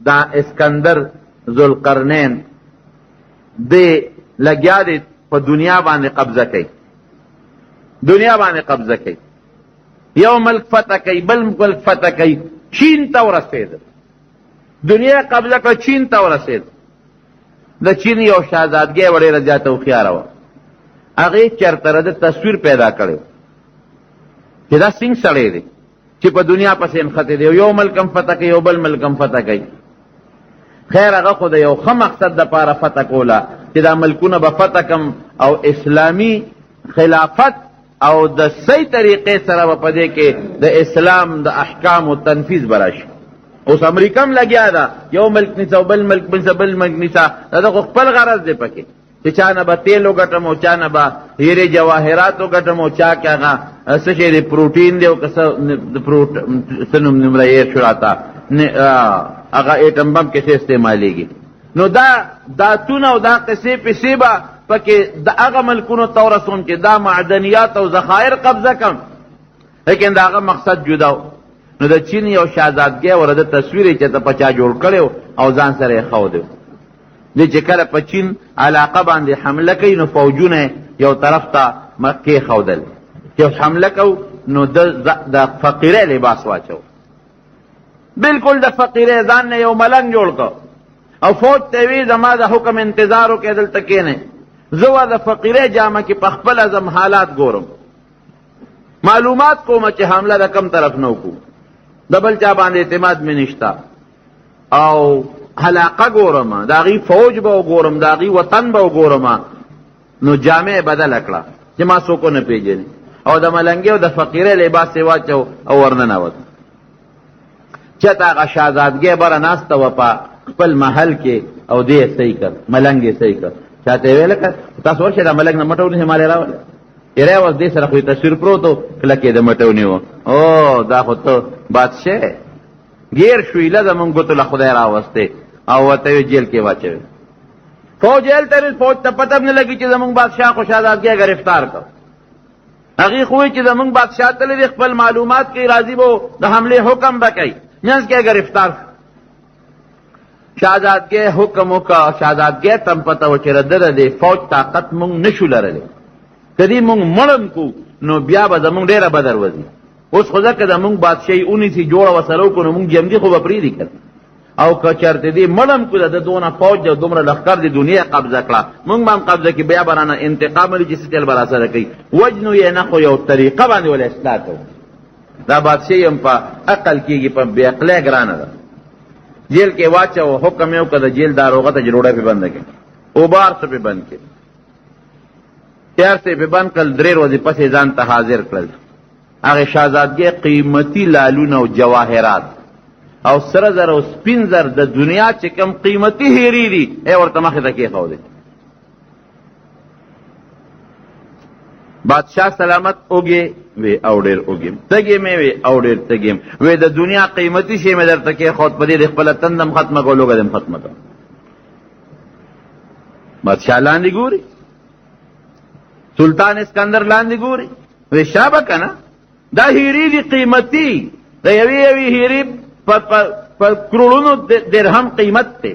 دا اسکندر ذوالقرنین دې لګیا دی په دنیا باندې قبضه کوي، دنیا باندې قبضه کوي، یو ملک فتح کوي بل ملک فتح کوي، چین ته ورسېد، دنیا قبضه کړه چین ته ورسېد. د چین یو شهزادګۍ ډېره زیاته هوښیاره وه، هغې چېرته د تصویر پیدا کړی چې دا څنګه سړی دی چې په دنیا پسې نښتی دی، یو ملک هم فتح کوي یو بل ملک هم فتح کوي. خیر هغه خو د یو ښه مقصد دپاره فتح کوله چې دا ملکونه به فتح کم او اسلامي خلافت او د صحیح طریقې سره به په دې کې د اسلام د احکامو تنفیذ به راشي. اوس امریکا هم لګیا ده، یو ملک نیسه او بل ملک نیسه بل ملک نیسه، دا خو خپل غرض دی پکې چې چا نه به تیل وګټم او چا نه به هیرې جواهرات وګټم او چا کې هغه څه شی دی پروټین دی او که څه نوم نومره هېر شو راته هغه ایټم بم کې څه استعمالیږي. نو دا داتونه او دا قصې پسې به پکې د هغه ملکونو ته ورسوم چې دا معدنیات او ذخایر قبضه کم، لیکن د هغه مقصد جدا و. نو د چین یو شهزادګۍ وره د تصویر یې چېرته په چا جوړ کړی او ځان سره یې ښودی. دی چې کله په چین علاقه باندې حمله کوي نو فوجونه یو طرف ته کېښودل، چې حمله کو نو د فقیرۍ لباس واچو، بالکل د فقیرۍ ځان نه یو ملنګ جوړ کړ او فوج ته وی زما د حکم انتظار وکړئ دلته کښېنئ، زه به د فقیرۍ جامه کې په خپله ځم حالات ګورم، معلومات کومه چې حمله د کم طرف نه وکړو، د بل چا باندې اعتماد مې نشته، او علاقه ګورم، د هغې فوج به وګورم، د هغې وطن به وګورم. نو جامع یې بدله کړه چې ما څوک ونه پېژني، او د ملنګۍ او د فقیرۍ لباس یې واچو او ورننوت. چېرته هغه شهزادګۍ بره ناسته وه په خپل محل کې او دې یې صحیح کړ، ملنګ یې صحیح کړ. چاته یې ویله که تاسو ورشئ دا ملنګ نه مټه ونیسئ مالې راولئ، یری اوس دې سره خو یې تصویر پروت و کلک یې د مټه ونیوه. او دا خو ته بادشاه ګیر شوي له زمونږ ګوتو له خدای راوستې او ورته یې جیل کې واچوي. فوج جیل ته فوج ته پته هم نه لګي چې زمونږ بادشاه خو شهزادګۍ ګرفتار کړ. هغې خو وایي چې زمونږ بادشاه تللی دی خپل معلومات کوي، راځي به د حملې حکم به کوي، منځ کې ګرفتار شو. شهزادګۍ حکم وکړه، شهزادګۍ ته هم پته وه چې د دې فوج طاقت مونږ نشو لرلی، که دې مونږ مړم کو نو بیا به زمونږ ډېره بدر وځي. اوس خو ځکه زمونږ بادشاهي اونیسي جوړه ورسره وکړو نو مونږ جمدي خو به پرېږدي که او که چېرته دې مړم کو د دونه فوج او دومره لښکر د دنیا قبضه کړه، مونږ به هم قبضه کړي، بیا به رانه انتقام ولي چې څه چل به راسره کوي، وجنو یې نه خو یو طریقه باندې ولې اصلاح کوو. دا بادشاهي هم په عقل کېږي، په بې عقلۍ ګرانه ده. جیل کې واچو، حکم یې وکړه د جیل داروغه ته چې ډوډۍ پې بنده کړي، اوبار څه پې بند کړي، تیار څه پې بند کړل، 3 ورځې پسې ځان ته حاضر کړل. هغې شهزادګۍ قیمتي لالونه او جواهرات او سره زر او سپین زر د دنیا چې کم قیمتي هیرې دي ای ورته مخې ته کېښودې. بادشاه سلامت اوږې وی او ډېر اوږیم، تږې مې وی او ډېر تږیم، وی د دنیا قیمتي شی مې درته کېښود، په دې د خپله تندم ختمه کړه لوږه دې هم ختمه کړه. بادشاه لاندې ګوري، سلطان اسکندر لاندې ګوري، وی شابه که نه دا هیرې دي قیمتي، د یوې یوې هیرې په کروڑونو درهم قیمت دی،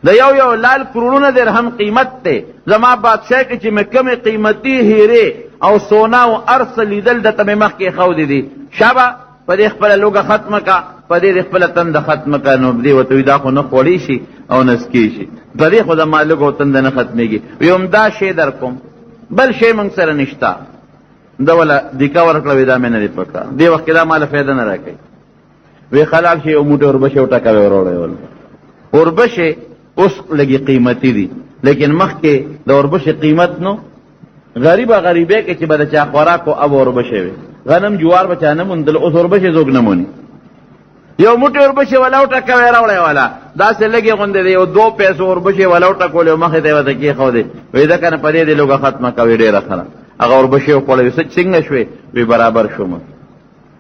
د یو لال کروڑونه درهم قیمت دی. زما بادشاه کې چې مې کمې قیمتي هیرې او سونا او ارس لیدل درته مې مخکې ښودې دي، شابه په دې خپله لوږه ختمه که، په دې خپله تنده ختمه که. نو دې ورته وي دا خو نه خوړی شي او نه سکې شي، په دې خو زما لوږه او تنده نه ختمېږي. وي همدا شی در کوم، بل شی موږ سره نشته. ده وله دیکه ورکړه، وي دا مې نه دی پکار، دې وخت کې دا ماله فایده نه را کوي. وی خلال شي یو موټی اوربشې وټکوی وروړی. اوربشې اوس لږې قیمتي دي، لیکن مخکې د اوربشې قیمت نو غریبه غریبۍ کې چې به د چا خوراک و اب اوربشې وي، غنم جوار به چا نه موندل، اوس اوربشې څوک نه موني. یو موټی اوربشې وله وټکوی راوړی والا داسې لږې غوندې د یو 2 پیسو اوربشې وله وټکولې او مخې ته یې ورته کېښودې، وایي ده که نه په دې دې لوږه ختمه کوي ډېره ښه. هغه اوربشې وخوړوي، څنګه شوې؟ وی برابر شوم.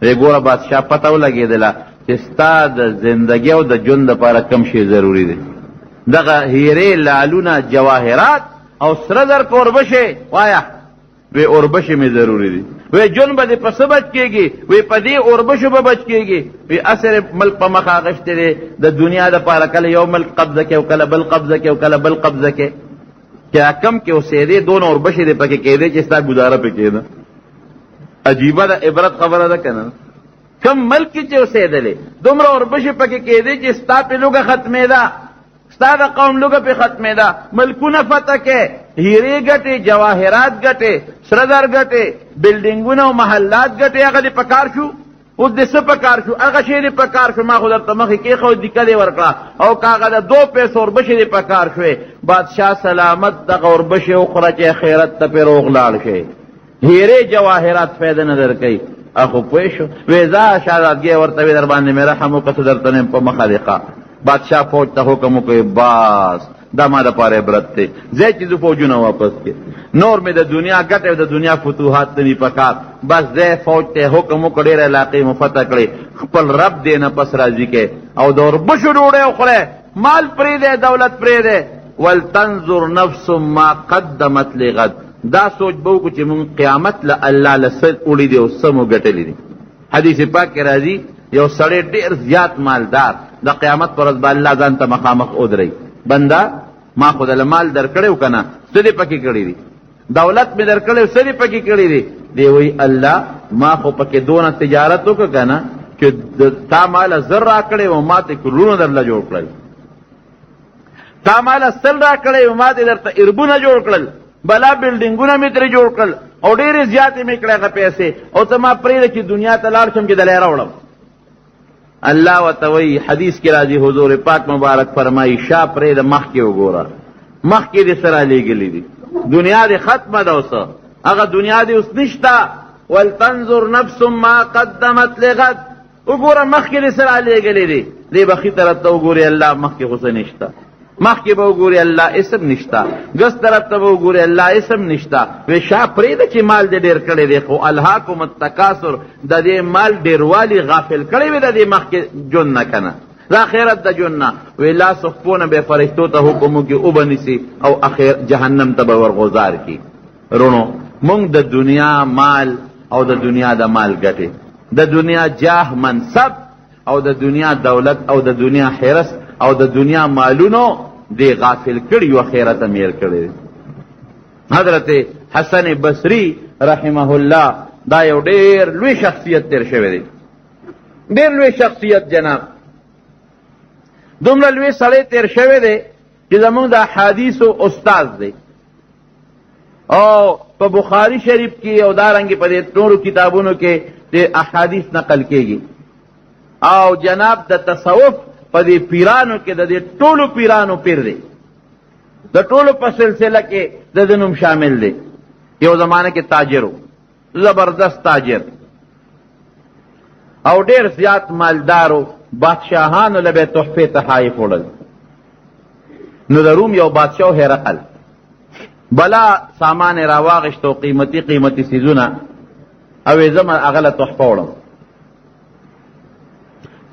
وی ګوره بادشاه پته ولګېدله چې ستا د زندګۍ او د ژوند دپاره کم شی ضروري دی. دغه هیرې لالونه جواهرات او سره زر که اوربشې وایه وی اوربشې مې ضروري دي. وی جون به دې په څه بچ کېږي؟ وی په دې اوربشو به بچ کېږي. وی اثر ملک په مخ اغشتی دی د دنیا دپاره، کله یو ملک قبضه کې او کله بل قبضه کې او کله بل قبضه کې. چې کم کې اوسېدې دونه اوربشې دې پکې کېدې چې ستا ګزاره پې کېده. عجیبه ده، عبرت خبره ده که نه؟ کم ملک کې چې اوسېدلې دومره اوربشې پکې کېدې چې ستا پې لوږه ختمېده، ستا د قوم لوږه پې ختمېده. ملکونه فتح کې، هیرې ګټې، جواهرات ګټې، سره زر ګټې، بلډینګونه او محلات ګټې، هغه دې په کار شو؟ اوس دې څه په کار شو؟ هغه شی دې په کار شو. ما خو درته مخکې کېښود، دیکه دې ورکړه او که هغه د 2 پیسو اوربشې دې په کار شوې. بادشاه سلامت دغه اوربشې وخوره چې خیرت ته پې روغ لاړ شي. هیرې جواهرات فایده نه در کوي. اخو پوه شو؟ وی ځه شهزادګۍ ورته وی در باندې مې رحم وکړه، څه درته نه یم په مخه دې ښه. بادشاه فوج ته حکم وکړي باس دا ما دپاره عبرت دی، ځای چې زه فوجونه واپس کړي، نور مې د دنیا ګټې او د دنیا فتوحات نه دي په کار. بس ځای فوج ته حکم وکړ ډېرې علاقې مو فتح کړې، خپل رب دې نه پس راضي کې او د اوربشو ډوډۍ وخورئ، مال پرېږدی، دولت پرېږدی. ولتنظر نفس ما قدمت لغد. دا سوچ به وکړو چې مونږ قیامت له الله له څه وړي دي او څه مو ګټلي دي. حدیث پاک کې راځي یو سړی ډېر زیات مالدار د قیامت پر ورځ به الله ځان ته مخامخ ودرئ، بنده ما خو دله مال در کړی و که نه، څه دې پکې کړي دي؟ دولت مې در کړی و، څه دې پکې کړي دي؟ دی وایي الله ما خو پکې دونه تجارت وکړه که نه چې تا ماله 1000 را کړی و، ما ته کورونه درله جوړ کړل. تا ماله 100 را کړی و، ما ته درته اربونه جوړ کړل، بلا بلډینګونه مې ترې جوړ کړل او ډېرې زیاتې مې کړې هغه پیسې، او ته ما پرېږده چې دنیا ته لاړ شم چې دلی راوړم. الله ورته وایي حدیث کې راځي حضور پاک مبارک فرمایي شا پرېږده مخکې وګوره، مخکې دې څه رالیږلي دي. دنیا دې ختمه ده اوس، هغه دنیا دې اوس نشته. ولتنظر نفس ما قدمت لغد. وګوره مخکې دې څه رالیږلي دي، دې به ښي طرف ته وګورې الله مخکې خو څه نشته، مخکې به وګورې الله اسم نشته، ګس طرف ته به وګورې الله اسم نشته. وی شا پرېږده چې مال دې ډېر کړی دی، خو الهاکم التکاثر د دې مال ډېروالي غافل کړی وي د دې مخکې ژوند نه که نه، د آخرت د ژوند نه. وی لاس خپونه به فرښتو ته حکم وکړي وبنیسي او اخر جهنم ته به ورغوزار کړي. رونو مونږ د دنیا مال او د دنیا د مال ګټې، د دنیا جاه منصب او د دنیا دولت او د دنیا حرس او د دنیا مالونو دی غافل کړي او آخرت امیر کړي. حضرت حسن بصری رحمه الله دا یو ډېر لوی شخصیت تیر شوی دی، ډېر لوی شخصیت جناب، دومره لوی سړی تیر شوی دی چې زمونږ د احادیثو استاد دی او په بخاری شریف کې او دارنګې په دې نورو کتابونو کې د احادیث نقل کېږي. او جناب د تصوف په دې پیرانو کې د دې ټولو پیرانو پیر دی، د ټولو په سلسله کې د ده نوم شامل دی. یو زمانه کې تاجر و، زبردست تاجر او ډېر زیات مالدارو، بادشاهانو له به تحفې تحایف وړل. نو د روم یو بادشاه هرقل بلا سامان یې راواغېشت او قیمتي قیمتي څیزونه او یې زه هغه له تحفه وړم.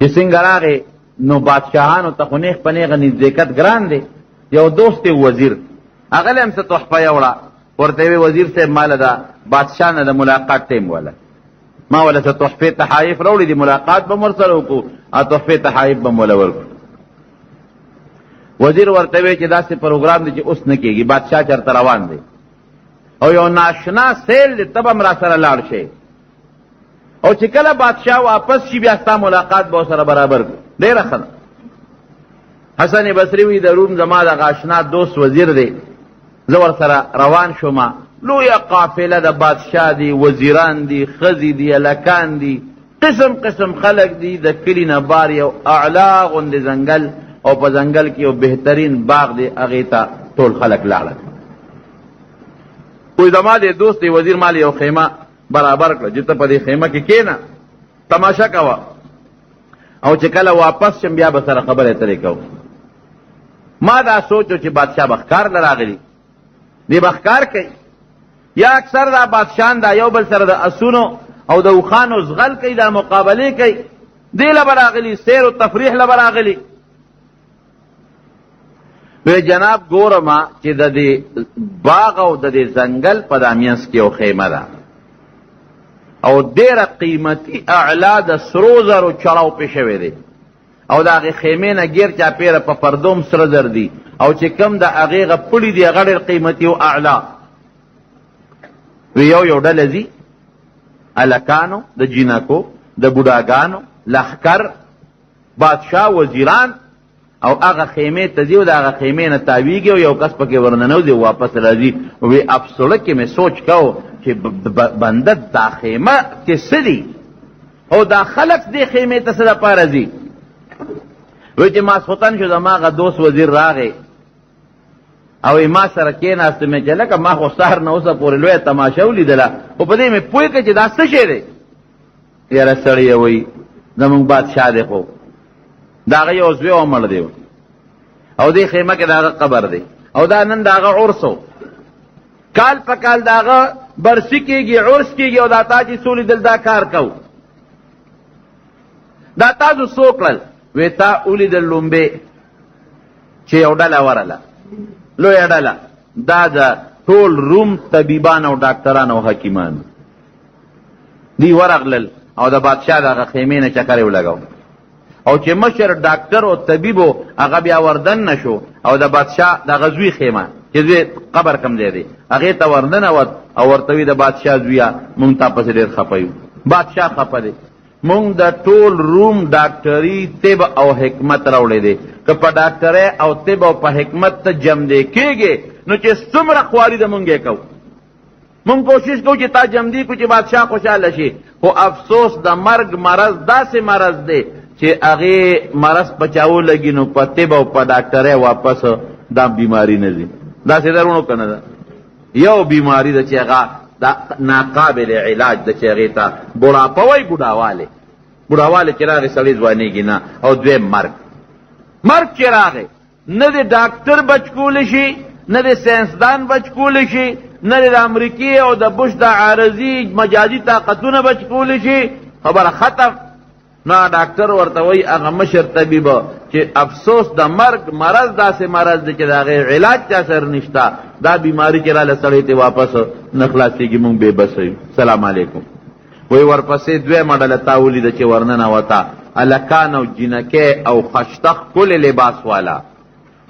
چې څنګه راغې نو بادشاهانو ته خو نیغ په نیغه نزدېکت ګران دی. یو دوست وزیر هغه له هم څه تحفه یوړه، ورته یې وزیر صاحب ماله د بادشاه نه د ملاقات ټیم وله، ما وله څه تحفې تحایف راوړي دي، ملاقات به م ورسره وکړو او تحفې تحایف به م وله ورکړو. وزیر ورته وی چې داسې پروګرام دی چې اوس نه کېږي، بادشاه چېرته روان دی او یو ناشنا سیل دی، ته به م را سره لاړ شئ او چې کله بادشاه واپس شي بیا ستا ملاقات به ورسره برابر کړو. ډېره ښه ده. حسن بصري وی د روم زما دغه اشنا دوست وزیر دی، زه ورسره روان شومه، لویه قافله د بادشاه دی، وزیران دي، ښځې دي، هلکان دي، قسم قسم خلک دي، د کلي نه بار یو اعلا غوندې ځنګل او په ځنګل کې یو بهترین باغ دی، هغې ته ټول خلک لاړل. وی زما دی دوست دی وزیر مال یو خیمه برابر کړه چې ته په دې خیمه کې کېنه تماشه کوه او چې کله واپس شم بیا به سره خبرې اترې کوو. ما دا سوچو چې بادشاه به ښکار له راغلي، دی به ښکار کوي یا اکثر دا بادشاهان دا یو بل سره د اسونو او د اوښانو زغل کوي، دا مقابلې کوي، دې له به راغلي، سیر و تفریح له به راغلي. وی جناب ګورما چې د دې باغ او د دې ځنګل په دامینس کې یو خیمه ده او ډېره قیمتي اعلا د سرو زرو چړاو پې شوی دی او د هغې خیمې نه ګیر چاپېره په پردوم سره زر دي او چې کم د هغې هغه پړي دي هغه ډېر قیمتي او اعلا. وی یو ډله ځي هلکانو د جینکو د بوډاګانو لښکر بادشاه وزیران او هغه خیمې ته ځي او د هغه خیمې نه تاویږي او یو کس پکې ورننوځي واپس راځي. وی افسوله کې مې سوچ کو چې بنده دا خیمه کې څه دي او دا خلک دې خیمې ته څه دپاره ځي. وی چې ماسخوتن شو زما هغه دوست وزیر راغی او ما سره کېناست مې چې لکه ما خو سهار نه اوسه پورې لویه تماشه ولیدله خو په دې مې پوه کړه چې دا څه شی دی. یاره سړی وایي زمونږ بادشاه دی خو د هغه یو زوی عمر دی او دې خیمه کې د هغه قبر دی او دا نن د هغه عرس و کال په کال د هغه برسي کېږي عرس کېږي او دا تا چې څو لیدل دا کار کو دا تاسو څو کړل. وی تا ولیدل لومبې چې یو ډله ورله لویه ډله دا د ټول روم طبیبان او ډاکټران او حکیمان دی ورغلل او د بادشاه د هغه خیمې نه چکر یې ولګاو او چې مشر ډاکټر او طبیب و هغه بیا وردن نشو او د بادشاه د هغه زوی خیمه چې زوی قبر کم دی دی هغې ته ورننوت او ورته وي د بادشاه زویه مونږ تا پسې ډېر خفه یو. بادشاه خفه دی مونږ د ټول روم ډاکټري طب او حکمت راوړی دی که په ډاکټرۍ او طب او په حکمت ته جمدی کېږي نو چې څومره خواري د مونږ یې کوو مونږ کوشش کوو چې تا جمدی کو چې بادشاه خوشحاله شي خو افسوس د مرګ مرض داسې مرض دی چې هغې مرض په چاو لګي نو په طب او په ډاکټرۍ واپس دا بیماری نه ځي. داسې درونو که نه ده یو بیماری ده چې هغه دا ناقابل علاج ده چې هغې ته بوډاپه وایي بوډاوالی چې راغی سړی ځوانېږي نه او دویم مرګ چې راغی نه د ډاکټر بچ کولی شي نه د ساینسدان بچ کولی شي نه د امریکې او د بش د عارضي مجازي طاقتونه بچ کولی شي خبره ختم. نه ډاکټر ورته وایي هغه مشر طبیب چې افسوس د مرګ مرض داسې مرض دی چې د هغې علاج چا سره نشته دا بیماری چې راله سړی ته واپس نه خلاصېږي مونږ بې بسه یو. سلام علیکم. وی ورپسې دویمه ډله تا ولیده چې ورننوته هلکان او جینکې او خشتخ کل لباس والا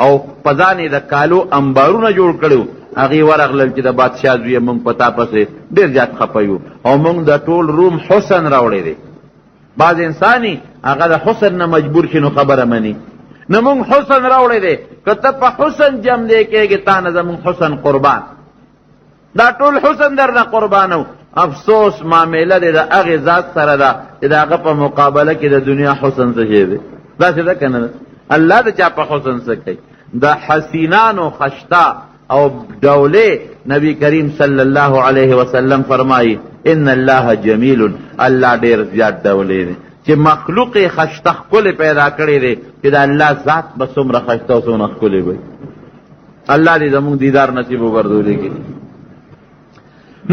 او په ځان یې د کالو انبارونه جوړ کړي هغې ورغلل چې د بادشاه زویه مونږ په تا پسې ډېر زیات خفه یو او مونږ د ټول روم حسن راوړی دی. بعض انسانی هغه د حسن نه مجبور شي نو خبره مني نه مونږ حسن راوړی دی که ته په حسن جم دی کېږي تا نه زمونږ حسن قربان دا ټول حسن در نه قربانو. افسوس معامله دی د هغې ذات سره ده چې د هغه په مقابله کې د دنیا حسن څه شی دی داسې ده که نه ده الله د چا په حسن څه کوي. د حسینانو خشته او ډولې نبی کریم صلی الله علیه وسلم فرمایي ان الله جمیل الله ډېر زیات ډولې دی چې مخلوق یې خشته ښکلې پیدا کړی دی چې د الله ذات به څومره خشته او څومره ښکلې وي. الله دې زموږ دیدار نصیب وګرځولیږي.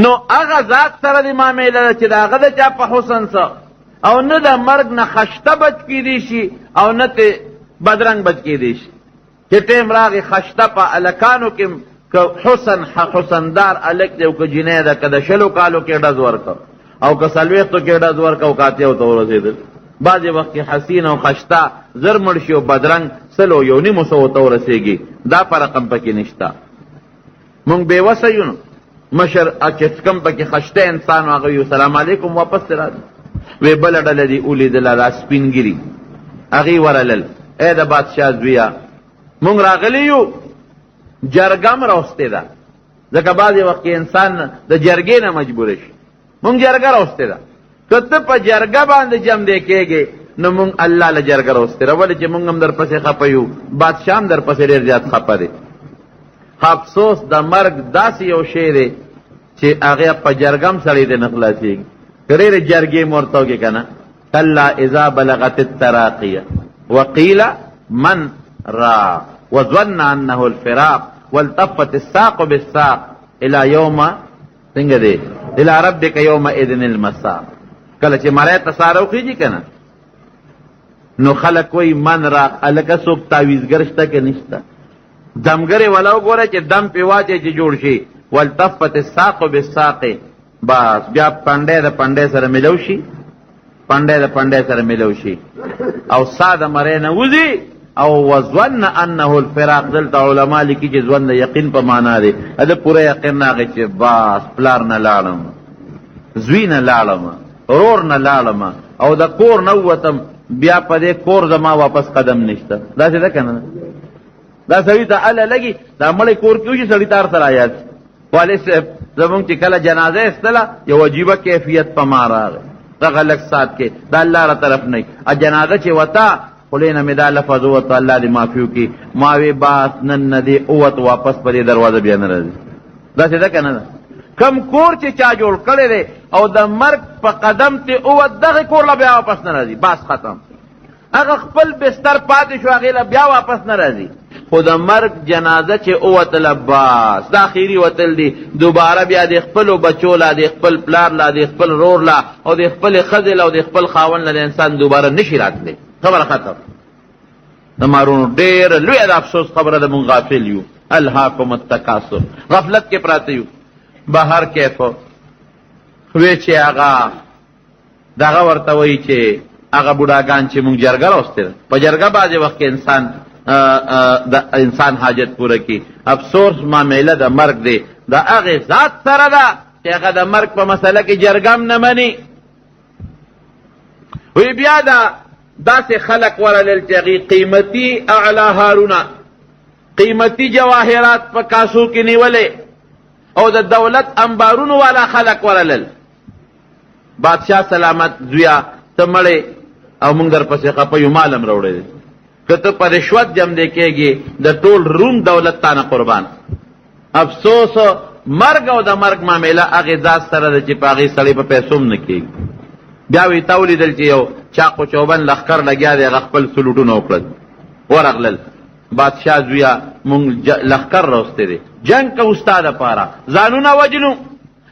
نو هغه ذات سره د معامله ده چې د هغه د چا په حسن څه او نه د مرګ نه خشته بچ کېدی شي او نه تې بدرنګ بچ کېدی شي چې ټیم راغی خشته په هلکانو کې که حسندار هلک دی او که جینۍ ده که د 20 کالو کې ډز ورکه او که 40 کې ډز ورکه او که 80 ته ورسېدل بعضې وخت کې حسین او خشته زر مړ شي او بدرنګ 100 ته ورسېږي دا فرق هم پکې نشته. مونږ بېوسه یو نو مشر چې کم پکې خشته انسان هغه یو سلام علیکم واپس ته راځي. وی بله ډله دې ولیدله دا سپین ګیري هغې ورلل ای د بادشاه زویه مونږ راغلی یو جرګه م راوستې ده ځکه بعضې وخت کې انسان د جرګې نه مجبوره شي مونږ جرګه راوستې ده که ته په جرګه باندې جم دی کېږې نو مونږ الله له جرګه راوستې ده ولې چې مونږ هم در پسې خفه یو بادشاه هم در پسې ډېر زیات خفه دی. افسوس د مرګ داسې یو شی دی چې هغې په جرګه هم سړی دی نه خلاصېږي که ډېرې جرګې م ورته وکړې که نه کلا اذا بلغت التراقیه وقیل من راق وظن انه الفراق والتفت الساق بالساق الى یوم څنګه دی الى ربک یومئذ المساق. کله چې مړی ته ساره وخېږي که نه نو خلک وایي من راق هلکه څوک تعویزګر شته که نشته دمګرې ولا وګوره چې دم پې واچي چې جوړ شي. والتفت الساق بالساق، بس بیا پنډی د پنډی سره ملو شي، پنډی د پنډی سره ملو شي او سا د مرۍ نه وځي. او وظن انه الفراق، دلته علما لیکي چې ځوان د یقین په معنا دی. د پوره یقین راغی چې بس پلار نه لاړم، زوی نه لاړم، رور نه لاړم او د کور نه ووتم، بیا په دې کور زما واپس قدم نشته. داسې ده که نه؟ دا سړي ته اله لګي، دا مړی کور کې وشي سړي تار سره یاد. والد صاحب زمونږ چې کله جنازه ایستله یو عجیبه کیفیت په ما راغی، دغه لږ ساعت کې دا الله را طرف نه جنازه چې وته خولې نه مې دا لفظ ووته، الله دې معافي وکړي. ما وې باس نن نه دې اوت واپس په دې دروازه بیا نه راځي. داسې ده که نه ده؟ کم کور چې چا جوړ کړی دی او د مرګ په قدم ته اوت، دغه کور له بیا واپس نه راځي، باس ختم. هغه خپل بستر پاتې شو، هغې له بیا واپس نه راځي. خو د مرګ جنازه چې اوتله باس دا اخري وتل دي، دوباره بیا د خپلو بچو لا، د خپل پلار لا، د خپل رور لا او د خپلې ښځې لا او د خپل خاوند لا د انسان دوباره نشي راتلی. خبره ختم. د مارونو ډېره لویه د افسوس خبره ده، مونږ غافل یو. الهاکم التکاثر، غفلت کې پراته یو. بهر کیفو وی چې هغه دغه ورته وایي چې هغه بوډاګان چې مونږ جرګه راوستې ده، په جرګه بعضې وخت کې انسان حاجت پوره کړي. افسوس معامله د مرګ دی د هغې ذات سره ده چې هغه د مرګ په مسله کې جرګه هم نه مني. وی بیا داسې خلق ورلل چې هغې قیمتي اعلاهارونه، قیمتي جواهرات په کاسو کې نیولې او د دولت انبارونو والا خلق ورلل. بادشاہ سلامت زویا ته مړې او مونږ در پسې خپه یو، مال هم راوړی دی. که ته په رشوت جم دی کېږي د ټول روم دولت تانه قربان. افسوس مرګ او د مرګ معامله هغې ذات سره ده چې په هغې سړی په پیسو هم نه کېږي. بیا وی تا ولیدل چې یو چاقو چوبن لښکر لګیا دی، هغه خپل سلوټونه وکړل، ورغلل. بادشاه زویا مونږ لښکر راوستی دی، جنګ کوو ستا دپاره، ځانونه وجنو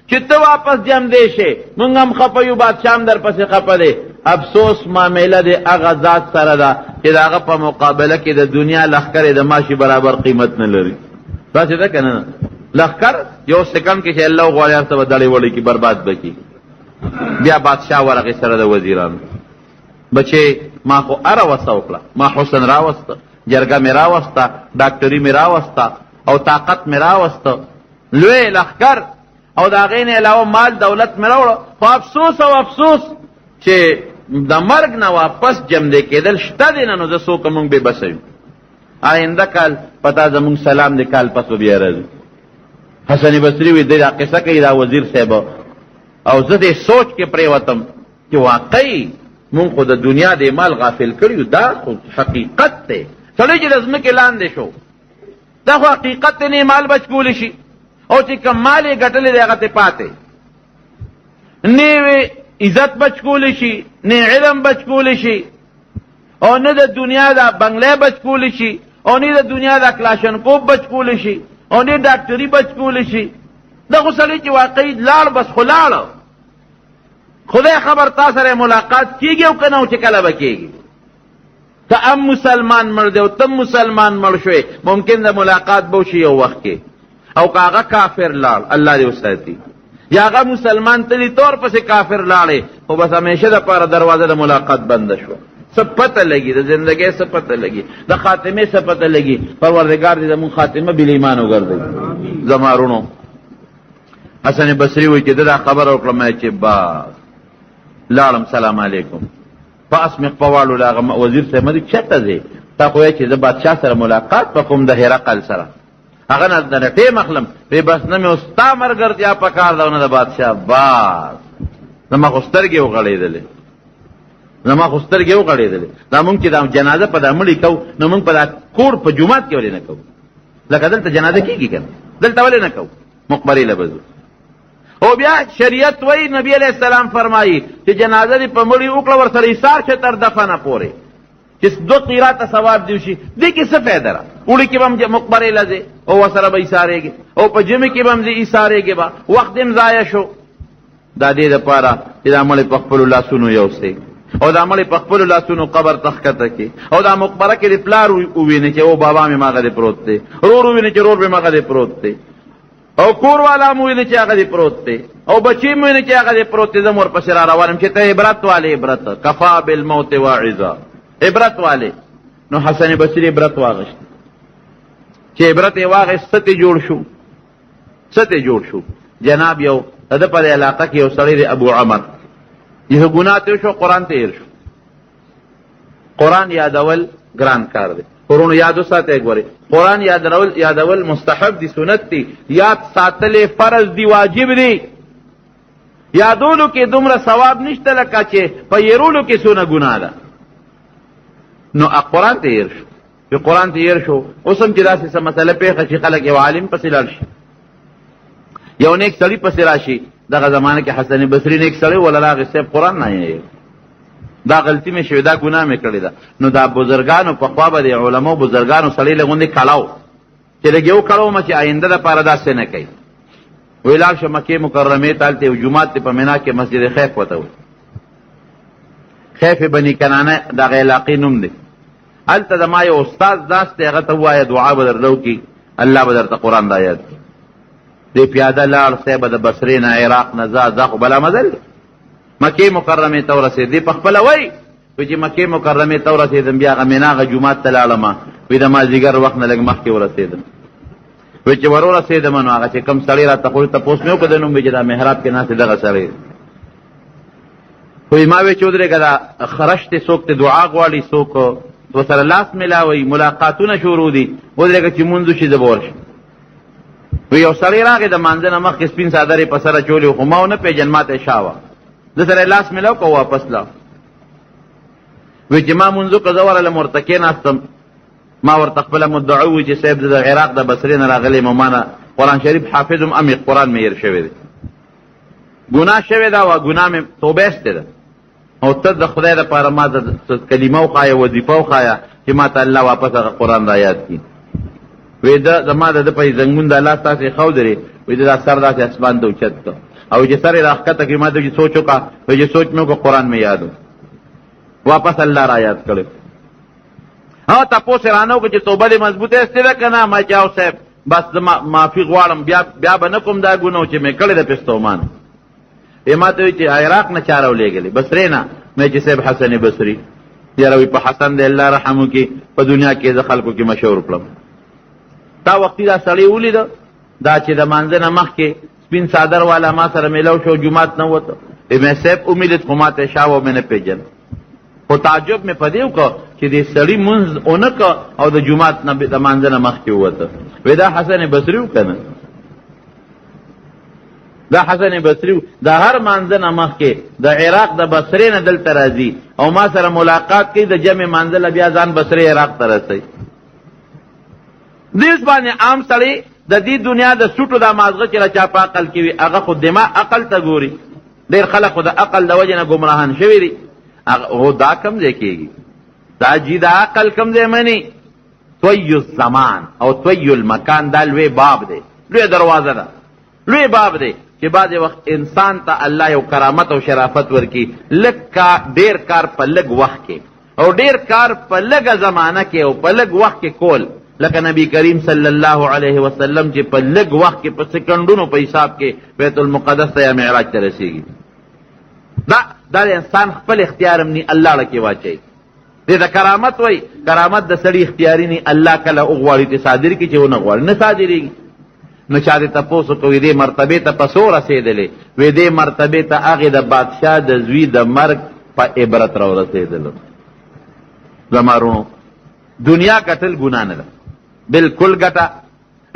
چې ته واپس جم دی شې، مونږ هم خفه یو، بادشاه هم در پسې خفه دی. افسوس معامله د هغه ذات سره ده چې د هغه په مقابله کې د دنیا لښکر د ماشي برابر قیمت نه لري. داسې ده که نه؟ لښکر یو سکند کې چې الله وغواړي هر څه به دړې وړې کړي، برباد به کړي. بیا بادشاه ورغې سره د وزیرانو، بچې ما خو اره وسه وکړه، ما حسن راوسته، جرګه مې راوسته، ډاکټري مې راوسته او طاقت مې راوسته، لوی لښکر او د هغې نه علاوه مال دولت مې راوړه. خو افسوس او افسوس چې د مرګ نه واپس جمدې کېدل شته دی نه، نو زه څوک مونږ بې بسه یو. آینده کال پتا زمونږ سلام دی، کال پس به بیا راځي. حسن بصري وایي دی دا قصه کوي دا وزیر صاحب، او زه دې سوچ کې پرېوتم چې واقعي مونږ خو د دنیا د مال غافل کړي، دا خو حقیقت دی. سړی چې د ځمکې لاندې شو دا خو حقیقت دی، نه مال بچ کولی شي، او چې کوم مال یې ګټلی دی هغه ته پاتې، نه عزت بچ کولی شي، نه علم بچ کولی شي، او نه د دنیا دا بنگلې بچ کولی شي، او نه د دنیا دا کلاشنکوف بچ کولی شي، او نه ډاکټري بچ کولی شي. دا خو سړی چې واقعي لاړ بس خو لاړ، خدای خبر تا سره ملاقات کیږي او که نه او چې کله به کیږي. ته هم مسلمان مړ دی او تم مسلمان مړ شوی، ممکن د ملاقات به وشي یو وخت کې، او که هغه کافر لاړ الله دې وساتي، یا هغه مسلمان تلی طور پسې کافر لاړې، خو بس همیشه دپاره دروازه د ملاقات بنده شوه. څه پته لګي د زندګۍ، څه پته لګي د خاتمې، څه پته لګي. پروردګار دې زموږ خاتمه بل ایمان وګرځوي. زمارونو حسن بصري وایي چې ده دا خبره وکړه چې بس لاړم، سلام علیکم. پاس مې خپه واړو له هغه وزیر صاحب مدي چېرته ځې؟ تا خو وایي چې زه بادشاه سره ملاقات به کوم د هرقل سره، هغه نه د ټیم اخلم. وی بس نه مې اوس ستا ملګرتیا په کار ده او نه د بادشاه. بس زما خو سترګې وغړېدلې، زما خو سترګې وغړېدلې. دا مونږ چې دا جنازه په دا مړي کوو، نو مونږ په دا کور په جومات کې ولې نه کوو؟ لکه دلته جنازه کېږي که نه، دلته ولې نه کوو؟ مقبرې له به ځو. او بیا شریعت وایي، نبی علیہ السلام فرمایي چې جنازه دې په مړي وکړه، ورسره ایثار شه تر دفنه پورې، چې 2 قیراته ثواب دې وشي. دې کې څه فایده ده؟ اوړي کې به هم مقبرې له ځې او ورسره به ایثارېږي، او په جمعې کې به هم ځې ایثارېږي به، وخت دې هم ضایع شو. دا دې دپاره چې دا مړی په خپلو لاسونو یوسئ. او دا مړی په خپلو لاسونو قبر ته ښکته کړي او دا مقبره کې د پلار وویني چې او بابا مې ماغه دی پروت دی، رور وویني چې رور مې ماغه دی پروت دی، او کور والا مو ویني چې هغه دی پروت دی، او بچی مو ویني چې هغه دی پروت دی. زه م ورپسې را روانم چې ته عبرت والې عبرت کفا بالموت واعظا، عبرت والې. نو حسن بصري عبرت واغشت چې عبرت یې واغشت څه ته جوړ شو. جناب یو د ده په علاقه کې یو سړی دی ابو عمر، یو ګناه ته شو، قرآن ته هیر شو. قرآن یادول ګران کار دی، قرآن یادو ساته ګوري. قرآن یادول مستحب دی، سنت دی، یاد ساتل فرض دی، واجب دی. یادولو کې دومره ثواب نشته لکه چې په یېرولو کې څونه ګناه ده. نو قرآن ته هیر شو. چې قرآن ته هیر شو، اوس هم چې داسې څه مسله پېښه چې خلک یو عالم پسې لاړ شي، یو نیک سړي پسې راشي. دغه زمانه کې حسن بصري نیک سړی ولا راغی صاحب قرآن نه یې دا غلطي مې شوې، دا ګناه مې کړې ده. نو دا بزرګانو په خوا به د علماو بزرګانو سړی لغوندې کړاو چې لږ یو کړو م چې آینده دپاره داسې نه کوي. وی لاړ شه مکې مکرمې ته، هلته یو جومات دی په مینا کې، مسجد خیف ورته وایي، خیف بني کنانه دغه علاقې نوم دی. هلته زما یو استاد ناست دی، هغه ته ووایه دعا به درله وکړي، الله به درته قرآن دا یاد کړي. دی پیاده لاړ، صاحب د بصرې نه عراق نه ځه، دا خو بلا مزل دی. مکې مکرمې ته ورسېد. دی پخپله وایي چې مکې مکرمې ته ورسېدم، بیا هغه مینا هغه جومات ته لاړم، وایي د مازدیګر وخت نه لږ مخکې ورسېدم. وایي چې ورسېدم نو هغه چې کوم سړی راته خو تپوس مې وکړ د نوم چې دا محراب کې ناست دغه سړی. وایي ما وایي چې ودرېږه دا خرش دی، څوک ته دعا غواړي، څوک ورسره لاس میلاوي، ملاقاتونه شروع دي، ودرېږه چې مونځ وشي زه به ورشم. وی یو سړی راغی د مانځه نه مخکې سپین څادر یې په سره چولې، خو ما ونه پېژن، ما ته شا وه، ده سره یې لاس میلاو که واپس لاړ. وی چې ما مونځ وکړه، زه ورغلم ورته کېناستم، ما ورته خپله مدعا ووایي چې صاحب د عراق د بصرې نه راغلی یم، ما نه قرآن شریف حافظ م عمیق قرآن مې هېر شوی دی، ګناه شوې ده او ګناه مې توبه ایستې ده، او ته د خدای دپاره ما ته کلمه وښایه، وظیفه وښایه چې ما ته الله واپس هغه قرآن را یاد کړي. وی دا زما د په زنګون د الله تاسې خو درې، وی دا سر داسې اسمان ته اوچت کړه، او چې سر یې راښکته کړي، ما ته چې سوچ وکړه، وی چې سوچ مې وکړه قرآن مې یاد و، واپس الله را یاد کړی. تپوس یې رانه وکړه چې توبه دې مضبوطه ایستې ده که نه؟ ما چې او صاحب بس زه معافي غواړم، بیا به نه کوم دا ګناه چې مې کړی ده پستومان. وی ما ته وی چې عراق نه چا راولېږلې؟ بصرې نه. مې چې صاحب حسن بصري. یاره وی په حسن دی الله رحم وکړي، په دنیا کې زه خلکو کې مشهور کړم. تا وختي دا سړی ولیده، دا چې د مانځه نه مخکې سپین څادر والا ما سره میلاو شو، جومات نه وته. مې صاحب ومیلید خو ما ته شا و، مې نه پېژن، خو تعجب مې په دې وکړه چې دې سړي مونځ ونه کړه او د جومات نه د مانځه نه مخکې ووته. وی دا حسن بصري و که نه؟ دا حسن بصري و. د هر مانځه نه مخکې د عراق د بصرې نه دلته راځي او ما سره ملاقات کوي، د جمع مانځله بیا ځان بصرې عراق ته رسوي. دیس باندې عام سړی د دې دنیا د سوټو دا مازغه چې را چا په عقل کې وي، هغه خو دماغ عقل ته ګوري. ډېر خلک خو د عقل د وجې نه ګمراهان شوي دي. هو دا کم ځای کېږي، دا جي د عقل کم ځای مني. طوی الزمان او طوی المکان دا لوی باب دی، لوی دروازه ده، لوی باب دی چې بعضې وخت انسان ته الله یو کرامت او شرافت ورکي، لږ ډېر کار په لږ وخت کې او ډېر کار په لږه زمانه کې او په لږ وخت کې کول، لکه نبی کریم صلی الله علیه وسلم چې په لږ وخت کې په سکنډونو په حساب کې بیت المقدس ته یا معراج ته رسېږي. دا د انسان خپل اختیار هم نی، الله لکې واچوي. دې ته کرامت وایي. کرامت د سړي اختیاري نی، الله کله وغواړي چې صادر کړي، چې ونه غواړي نه صادرېږي. نو چا دې تپوس وکړو دې مرتبې ته په څو رسېدلې؟ وی دې مرتبې ته هغې د بادشاه د زوی د مرګ په عبرت راورسېدلو. زمارونو دنیا ګټل ګناه نه ده، بالکل ګټه.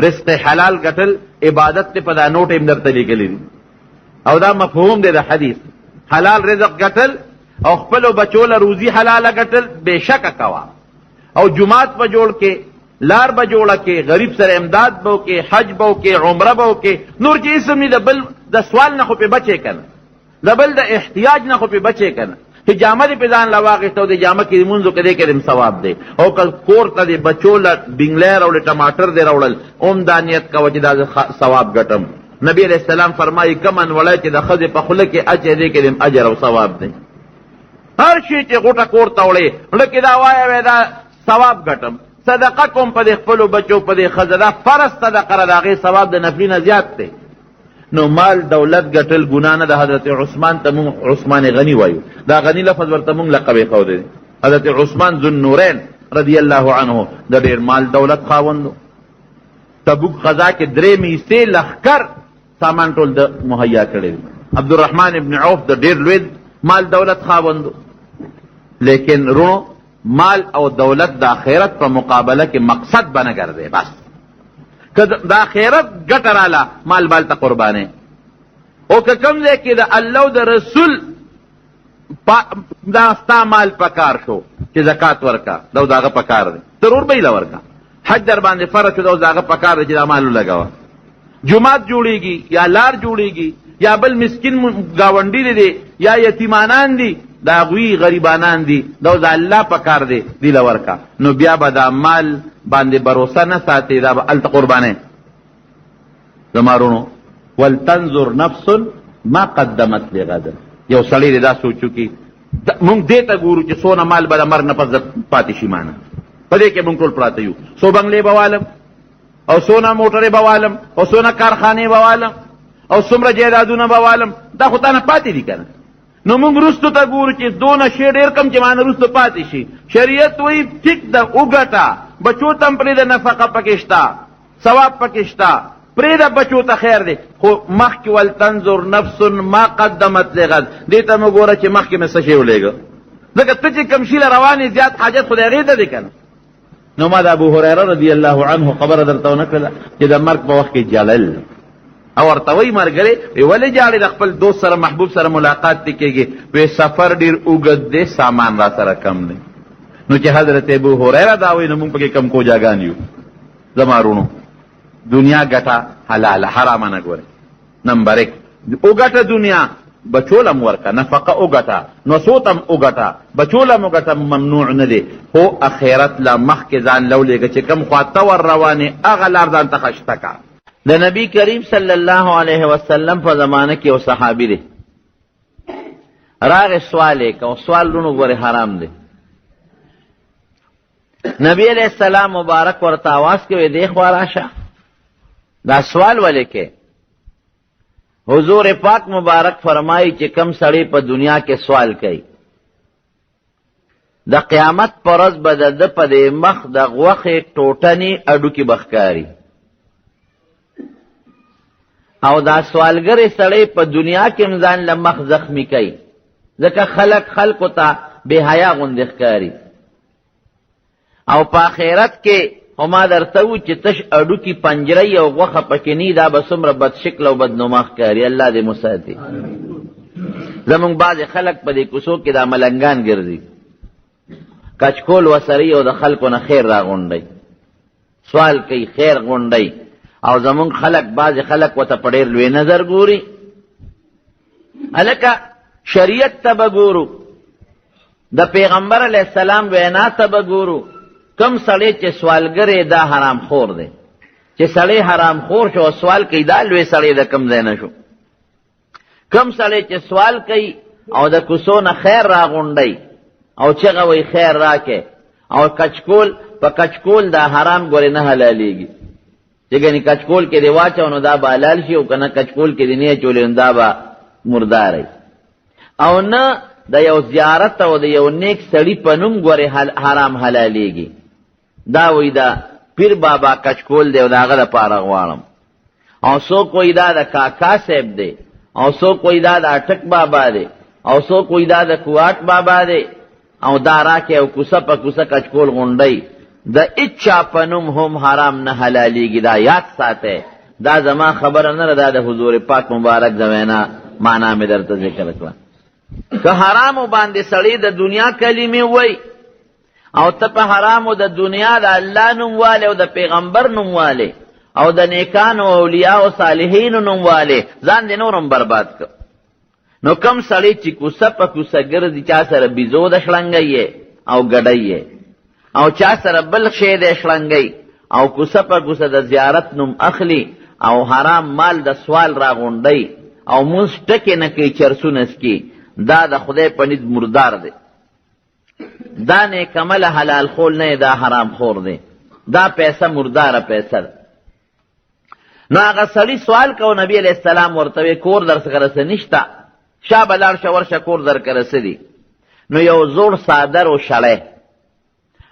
رزق حلال ګټل عبادت ته په دا نوټ هم درته لیکلي دي، او دا مفهوم دی د حدیث. حلال رزق ګټل او خپلو بچو له روزي حلاله ګټل بېشکه کوه، او جومات به جوړ کې، لار به جوړه کې، غریب سره امداد به وکې، حج به وکې، عمره به وکې، نور چې اسم نی د بل د سوال نه خو پې بچې که نه، د بل د احتیاج نه خو پې بچې که نه. چې جامه دې پې ځان له واخېسته او د جامه کې لمونځ وکړې، دې کې دې ثواب دی. او که کور ته دې بچو له بینګلی راوړې، ټماټر دې راوړل، هم دا نیت کوه چې دا ثواب ګټم. نبی علیہ السلام فرمایي کمن وړی چې د ښځې په خوله کې اچې، دې کې دې اجر او ثواب دی. هر شي چې غوټه کور ته وړې لکه دا وایه دا ثواب ګټم صدقه کوم په دې خپلو بچو په دې ښځه دا فرض صدقه ده د هغې ثواب د نفلي نه زیات دی. نو مال دولت ګټل ګناه نه د حضرت عثمان ته مونږ عثمان غني وایو دا غني لفظ ورته مونږ لقب یې ښودی دی. حضرت عثمان ذو النورین رضی الله عنه د ډېر مال دولت خاوندو. تبوک غزا کې 3 میستې لښکر سامان ټول د مهیا کړی دی. عبدالرحمن ابن عوف د ډېر لوی مال دولت خاوندو. لیکن رونو مال او دولت د آخرت په مقابله کې مقصد به نه ګرځي. بس که د آخرت ګټه راله مال بال ته قربانې او که کوم ځای کې د الله او د رسول دا ستا مال پکار شو چې زکات ورکا دا د هغه پکار دی ضرور به یې له ورکا. حج در باندې فرض شو دا د هغه پکار دی چې دا مال ولګوه. جومات جوړېږي یا لار جوړېږي یا بل مسکین ګاونډي دی یا یتیمانان دي دا هغوی غریبانان دي دا د الله پکار دی دی له ورکا. نو بیا به دا مال باندې بروسه نه ساتي دا به هلته قربانې. زما رونو ولتنظر نفس ما قدمت لغد. یو سړی دی دا سوچو کې مونږ دې ته ګورو چې څونه مال به د مرګ نه پس پاتې شي مانه په دې کې مونږ ټول پراته یو. څو بنګلې به والم او څونه موټرې به والم او څونه کارخانې به والم او څومره جایدادونه به والم دا خو تا نه پاتې دي که نه. نو مونږ رستو ته ګورو چې دونه شی ډېر کم چې مانه رستو پاتې شي. شریعت وایي ټیک ده وګټه بچو ته هم پرېږده نفقه پکې شته ثواب پکې شته پرېږده بچو ته خیر دی خو مخکې ولتنظر نفس ما قدمت لغد دې ته مو ګوره چې مخکې مې څه شی ولېږه ځکه ته چې کوم شي له روانې زیات حاجت خو د هغې ته دی که نه. نو ما د ابو هریره رضی الله عنه خبره درته ونه کړله چې د مرګ په وخت کې جلل او ورته وایي ملګرې ولې جاړې د خپل دوست سره محبوب سره ملاقات دې کېږي وی سفر ډېر اوږد دی سامان را سره کم دی. نو چې حضرت ابو هریره دا وایي نو مونږ پکې کم کوجاګان یو. زما رونو دنیا ګټه حلاله حرامه نه ګورئ. نمبر 1 وګټه دنیا بچولم ورکه نفقه وګټه نصوتم وګټه بچولم وګټه ممنوع نه دی خو اخرت لا مخکې ځان لولېږه چې کوم خواته ور روانې هغه لار ځان ته خشته کا. د نبی کریم صلی الله علیه وسلم په زمانه کې یو صحابي دی راغې سوال یې که سوال رونو ګورې حرام دی. نبی علیہ السلام مبارک ورته آواز کوي دی خوا راشه دا سوال ولې کې. حضور پاک مبارک فرمایي چې کم سړی په دنیا کې سوال کوي د قیامت پر ورځ به د ده په دې مخ د غوښې ټوټنې اډوکې به ښکاري او دا سوالګرې سړی په دنیا کې هم ځان له مخ زخمي کوي ځکه خلکو ته بې حیا غوندې ښکاري او په آخرت کې ما درته وو چې تش اډوکي پنجرۍ او غوښه پکې نی دا به څومره بدشکل او بدنما ښکاري. الله دې مو ساتي. زمونږ بعضې خلک په دې کوڅو کې دا ملنګان ګرځي کچکول وسري او د خلکو نه خیر راغونډئ سوال کوي خیر غونډئ او زمونږ خلک بعضې خلک ورته په ډېر لوی نظر ګوري. هلکه شریعت ته به ګورو د پیغمبر علیه السلام وینا ته به ګورو. کم سړی چې سوالګر دا حرام خور دی چې سړی حرام خور شو او سوال کوي دا لوی سړی د کم ځای نه شو. کم سړی چې سوال کوي او د کوڅو نه خیر راغونډئ او چغه وایي خیر راکې او کچکول په کچکول دا حرام ګورې نه حلالېږي چې ګنې کچکول کې دې واچو نو دا به حلال شي او که نه کچکول کې دې نه اچولې نو دا به مرداری او نه د یو زیارت او د یو نیک سړي په نوم ګورې حرام حلالېږي. دا وی دا پیر بابا کچکول دی او د هغه دپاره غواړم او څوک وایي دا د کاکا صاحب دی او څوک وایي دا د اټک بابا دی او څوک وایي دا د کوواټ بابا دی او دا راکې او کوڅه په کوڅه کچکول غونډئ د اچا په نوم هم حرام نه حلالېږي. دا یاد ساتئ دا زما خبره نه ده دا د حضور پاک مبارک د وینا معنا مې درته ذکر کړه. که حرامو باندې سړی د دنیا کلمې وای او ته په حرامو د دنیا د الله نوم والی او د پیغمبر نوم والی او د نیکانو اولیاء او صالحینو نوم والی ځان دې نورم برباد کړ. نو کم سړی چې کوڅه په کوڅه ګرځي چا سره بیزو د شړنګی او ګډی او چا سره بل شی د شړنګی او کوڅه په کوڅه د زیارت نوم اخلي او حرام مال د سوال راغونډی او مونږ ټکې نه کوي چرسونه سکي دا د خدای په نید مردار دی. دا نیک عمل حلال خور نه، دا حرام خور دی، دا پیسه مرداره پیسه ده. نو هغه سړي سوال کو، نبی علیہ السلام ورته کور در څخه رسه نشته، شا به لاړ شه ورشه کور در که رسه دي. نو یو زوړ څادر و شړی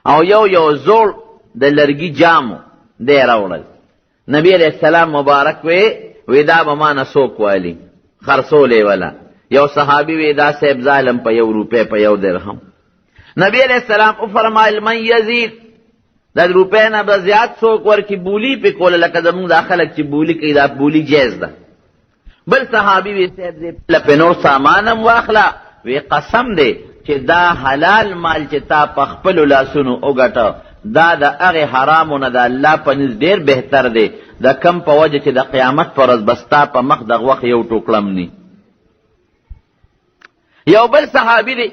او یو زوړ د لرګي جامو دی راوړل. نبی علیہ السلام مبارک وی دا به ما نه څوک والی، خرڅولې ولا. یو صحابي وی دا صاحب ظالم په 1 روپۍ په 1 درهم. نبی علیہ السلام وفرمایل من یزید، دا روپۍ نه به زیات څوک ورکي بولی پې کوله، لکه زمونږ دا خلک چې بولی کوي، دا بولی جایز ده. بل صحابي وی صاحب دې پې نور سامان هم واخله، وی قسم دی چې دا حلال مال چې تا په خپلو لاسونو وګټه، دا د هغې حرامو نه د الله په نزد ډېر بهتر دی، د کم په وجه چې د قیامت په ورځ به ستا په مخ د غوښې یو ټوکړه هم ني. یو بل صحابي دی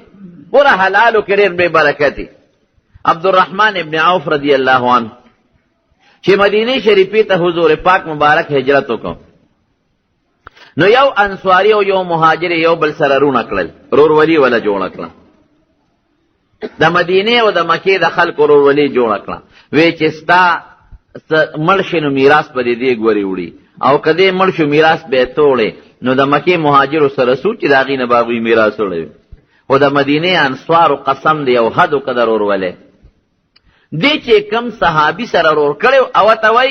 ګوره حلالو کې ډېر بې برکتي، عبدالرحمن ابن عوف رضی الله عنه چې مدینه شریفې ته حضور پاک مبارک هجرت وکړ، نو یو انصاري او یو مهاجر یو بل سره رونه کړل، رورولي ولا جوړه کړه. د مدینې او د مکې د خلکو رورولي جوړه کړه. وی چې ستا مړ شي نو میراث به دې دیګ ورې وړي، او که دې مړ شو میراث به یې توړې. نو د مکې مهاجرو سره سو چې د هغې نه به هغوی میراث وړی، خو د مدینې انصارو قسم دی او حد وکړه د رورولۍ. دې چې کم صحابي سره رور کړی او ته وی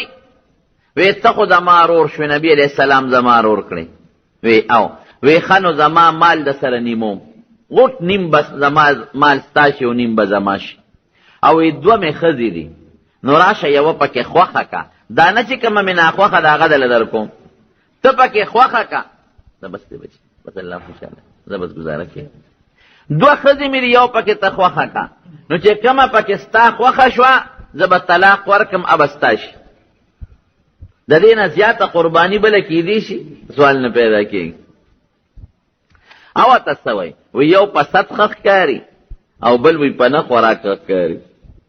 وی ته خو زما رور شوې، نبي علیہ السلام زما رور کړی. وی او وی ښه نو زما مال د سره نیموم، غوټ نیم بس زما مال ستا شي او نیم به زما شي. او وی 2 مې ښځې دي، نو راشه یوه پکې خوښه که، دا نه چې کومه مې ناخوښه د هغه دله در کوم، ته پکې خوښه که. زه بس دی بچي بس الله خوشحاله، زه بس گزاره کوم. 2 ښځې مې دي، یو پکې ته خوښه که، نو چې کومه پکې ستا خوښه شوه زه به طلاق ورکم، ابه ستا شي. د دې نه زیاته قرباني بله کیدی شي؟ سوال نه پیدا کېږي. او ته څه وایي؟ وی یو په ست ښه ښکاري او بل وی په نه خوراک ښه ښکاري.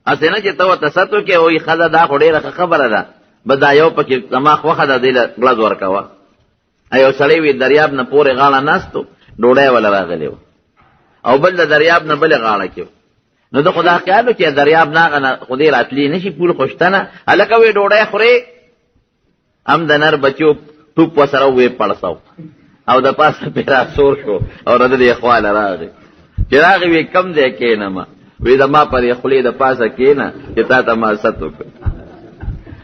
هسې نه چې ته ورته ست وکړې وایي ښځه دا خو ډېره ښه خبره ده، به دا یو پکې زما خوښه ده، دې له غړز ورکوه. یو سړی وي دریاب نه پورې غاړه ناست و، ډوډۍ وله راغلی و، او بل د دریاب نه بلې غاړه کې و. نو د خو دا خیال و چې دریاب نه هغه نه خو دې راتلی نه شي، پول خو شته نه. هلکه وی ډوډۍ خورې، هم د نر بچو ټوپ ورسره ویې پړسو او د پاسه پې راسور شو او د دې خواله راغی. چې راغی وی کم ځای کښېنمه، وی زما پر یې خولې د پاسه کښېنه چې تا ته ما ست وکړ.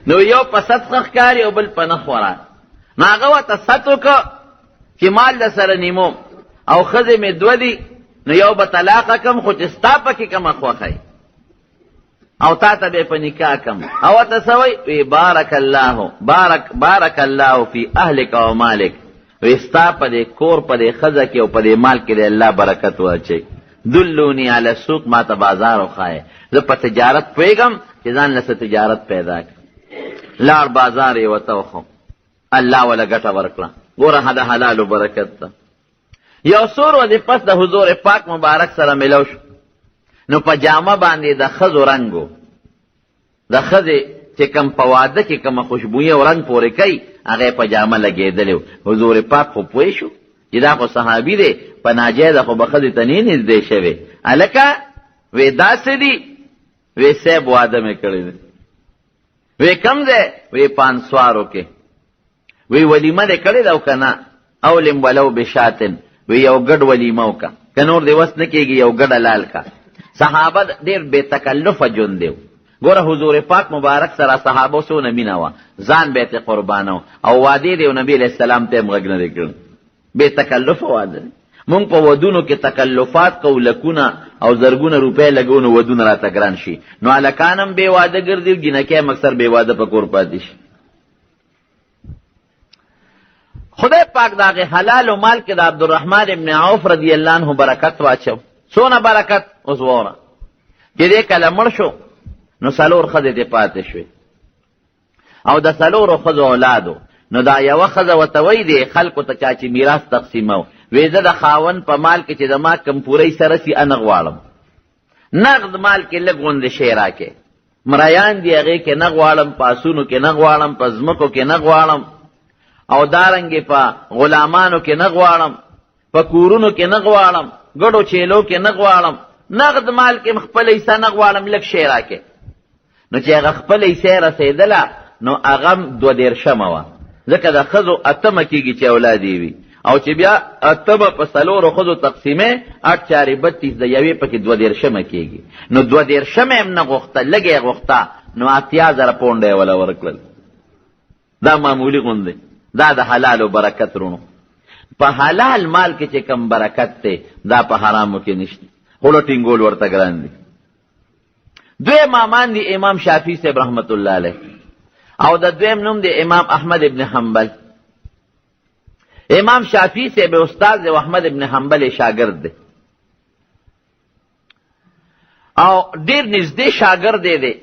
نو یو په ست ښه ښکاري او بل په نه خوراک. نو هغه ورته ست وکړه چې مال د سره نیموم او ښځې مې 2 دي، نو یو به طلاقه کم، خو چې ستا پکې کومه خوښه او تا ته به په نکاح کم. او ورته څه وایي؟ وی بارک الله فی اهلک و مالک، وی ستا په دې کور په دې ښځه کې او په دې مال کې د الله برکت واچوي. دلونی علی السوق، ما ته بازار وښایه، زه په تجارت پوهېږم چې ځان له څه تجارت پیدا کړي. لاړ بازار یې ورته وښو، الله وله ګټه ورکړه. ګوره د حلالو برکت ده. یو څو ورځې پس د حضور پاک مبارک سره ملو شو، نو په جامه باندې د ښځو رنګ و، د ښځې چې کم په واده کې کومه خوشبویي او رنګ پورې کوي هغه په جامه لګېدلی و. حضور پاک خو پوه شو چې دا خو صحابي دی، په ناجایزه خو به ښځې ته نه نږدې شوې. هلکه وی داسې دي؟ وی صاحب واده مې کړی دی. وی کم دی؟ وی په انصارو کې. وی ولیمه دې کړې ده او که نه؟ اولم ولو بشاتن، وی یو ګډ ولیمه وکړه، که نور دې وس نه کېږي یو ګډه لال کا. صحابه ډېر بې تکلفه ژوند دی. ګوره حضور پاک مبارک سره صحابو څونه مینه وه، ځان به یې قربانو او وعدې دی او نبي علیه السلام ته یې هم غږ نه دی کړی. بې تکلفه واده دی. مونږ په ودونو کې تکلفات کوو، لکونه او زرګونه روپۍ لګو، نو ودونه راته ګران شي. نو هلکان هم بې واده ګرځي، جینکۍ هم اکثر بې واده په کور پاتې شي. خدای پاک د هغې حلالو مال کې د عبدالرحمن ابن عوف رضی الله عنه برکت واچو. څونه برکت؟ اوس واوره. چې دې کله مړ شو نو 4 ښځې دې پاتې شوې او د 4 ښځو اولادو. نو دا یوه ښځه ورته وایي دی خلکو ته چا چې میراث تقسیمو، وی زه د خاوند په مال کې چې زما کم پوری سره سي نه غواړم، نقد مال کې لږ غوندې شی راکې، مریان دي هغې کې نه غواړم، په اسونو کې نه غواړم، په ځمکو کې نه غواړم، او دارنګې په غلامانو کې نه غواړم، په کورونو کې نه غواړم، ګډو چیلو کې نه غواړم، نقد مال کې خپل حصہ نه غواړم لږ شی راکې. نو چې هغه خپل حصه رسېدله نو هغه 2.5 وه، ځکه د ښځو 8 کېږي چې اولاد یې وي، او چې بیا 8 په 4 ښځو تقسیمې 8 4 32 د یوې پکې 2.5 کېږي. نو 2.5 هم نه غوښته، لږې غوښته، نو 80,000 پونډه یې وله ورکړل. دا معمولي غوندې، دا د حلال و برکت رونو. په حلال مال کې چې کم برکت دی دا په حرامو کې نشته، خوله ټینګول ورته ګران دي. دوی امامان دي امام شافعي صاحب رحمت الله علیه، او د دویم نوم دی امام احمد ابن حنبل. امام شافعي صاحب استاد دی، احمد ابن حنبل شاگرد دی، او ډیر نږدې شاگرد دی.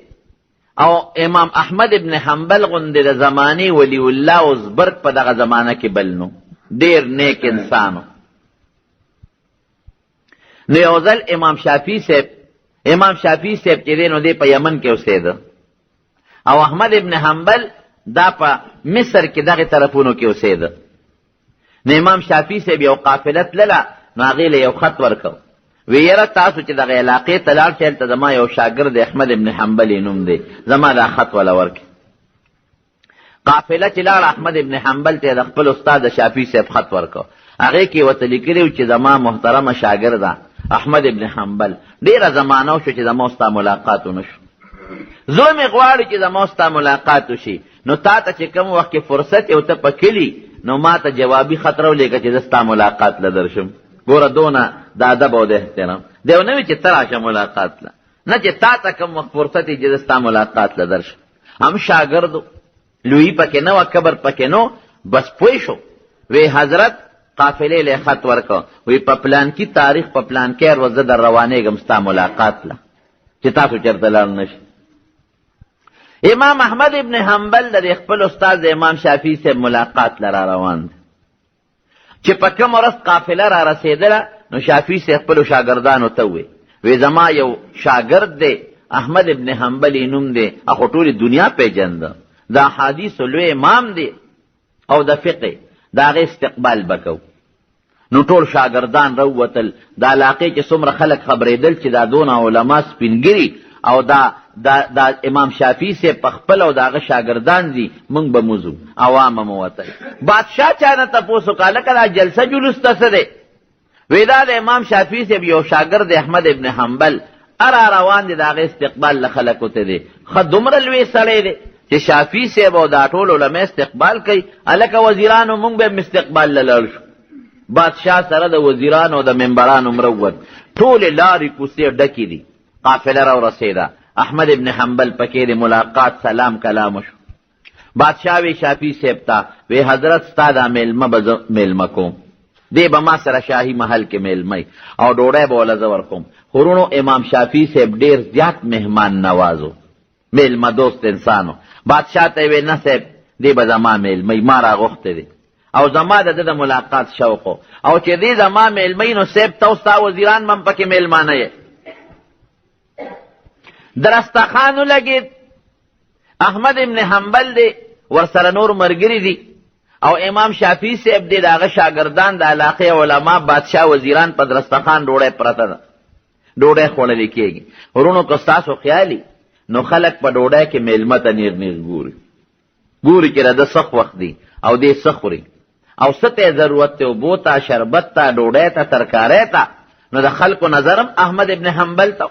او امام احمد ابن حنبل غوندې د زمانې ولی الله اوزبرګ په دغه زمانه کې بل نو، ډیر نیک انسانو. نو یو ځل امام شافعي صاحب چې دی نو دی په یمن کې اوسېده، او احمد ابن حنبل دا په مصر کې دغه طرفونو کې اوسېده. نو امام شافعي صاحب یو قافله تلله، نو هغې له یو خط ورکړ، وی یاره تاسو چې دغه علاقې ته لاړ شئ، هلته زما یو شاګرد احمد ابن حنبل نوم دی، زما دا خط وله ورکړي. قافله چې لاړ احمد ابن حنبل ته د خپل استاد شافعي صاحب خط ورکړ، هغې کې ورته لیکلي و چې زما محترمه شاګرده احمد ابن حنبل ډېره زمانه وشو چې زما ستا ملاقات ونه شو، زوی مې غواړي چې زما ستا ملاقات وشي، نو تا ته چې کوم وخت کې فرصت یې ته په کلي، نو ما ته جوابي خط راولېږه چې زه ستا ملاقات له درشم. ګوره دونه د ادب او د احترام دی، نه وي چې ته راشه ملاقات له، نه چې تا ته کوم وخت فرصت یې چې زه ستا ملاقات له درشم. هم شاګردو لویي پکې نه وه، کبر پکې نه، بس پوه شو. وی حضرت قافلې له خط ورکړه، وی په پلان کې تاریخ په پلان کې ورځ زه در روانېږم ستا ملاقات له، چې تاسو چېرته لاړ نه شي. امام احمد ابن حنبل د خپل استاد امام شافعي صاحب ملاقات له را روان دی. چې په کوم ورځ قافله را رسېدله، نو شافعي صاحب خپلو شاګردانو ته وی زما یو شاګرد دی احمد ابن حنبل یې نوم دی، اخو ټولې دنیا پیژنده، د احادیثو لوی امام دی او د فقه د هغې استقبال به کوو. نو ټول شاګردان راووتل، د علاقې چې څومره خلک خبرېدل چې دا دونه علما سپینګري او دا امام شافعي صاحب په خپل او د هغه شاګردان دي، موږ به موځو. عوام هم ووتل. بادشاه چا نه تپوس وکړه لکه دا جلسه جلوس ته څه دی؟ وی دا د امام شافعي صاحب یو شاګرد احمد ابن حنبل ارا روان دی، د هغې استقبال له خلکو ته دی. ښه دومره لوی سړی دی چې شافعي صاحب او دا ټول علما استقبال کوي. هلکه وزیرانو موږ به هم استقبال له لاړ شو. بادشاه سره د وزیرانو او د ممبرانو مروت، ټولې لارې کوڅې ډکې دي. قافله را ورسېده، احمد ابن حنبل پکې د ملاقات سلام کلام شو. بادشاه وی شافعي صاحب ته وی حضرت ستا دا میلمه به زه میلمه کوم، دی به ما سره شاهي محل کې میلمه او ډوډۍ به وله زه ورکوم. خورونو امام شافعي صاحب ډېر زیات مهمان نوازو، میلمه دوست انسانو. بادشاه ته وی نه صاحب دی به زما میلمه، ما راغوښتی دی او زما د ده د ملاقات شوق او چې دی زما میلمه نو صاحب ته ستا وزیران به هم پکې میلمانه یې. درستخان ولګېد، احمد ابن حنبل دی، ورسره نور ملګري دي، او امام شافعي صاحب دی، د هغه شاګردان، د علاقې علما، بادشاه، وزیران په درستخان ډوډۍ پرته ده، ډوډۍ خوړلې کېږي. ورونو که ستاسو خیالي نو خلک په ډوډۍ کې میلمه ته نیغ نیغ ګوري چې د څه وخت دی او دی څه خوري او څه ته ضرورت دی، اوبو ته، شربت ته، ډوډۍ ته، ترکارۍ ته. نو د خلکو نظرم احمد ابن حنبل ته.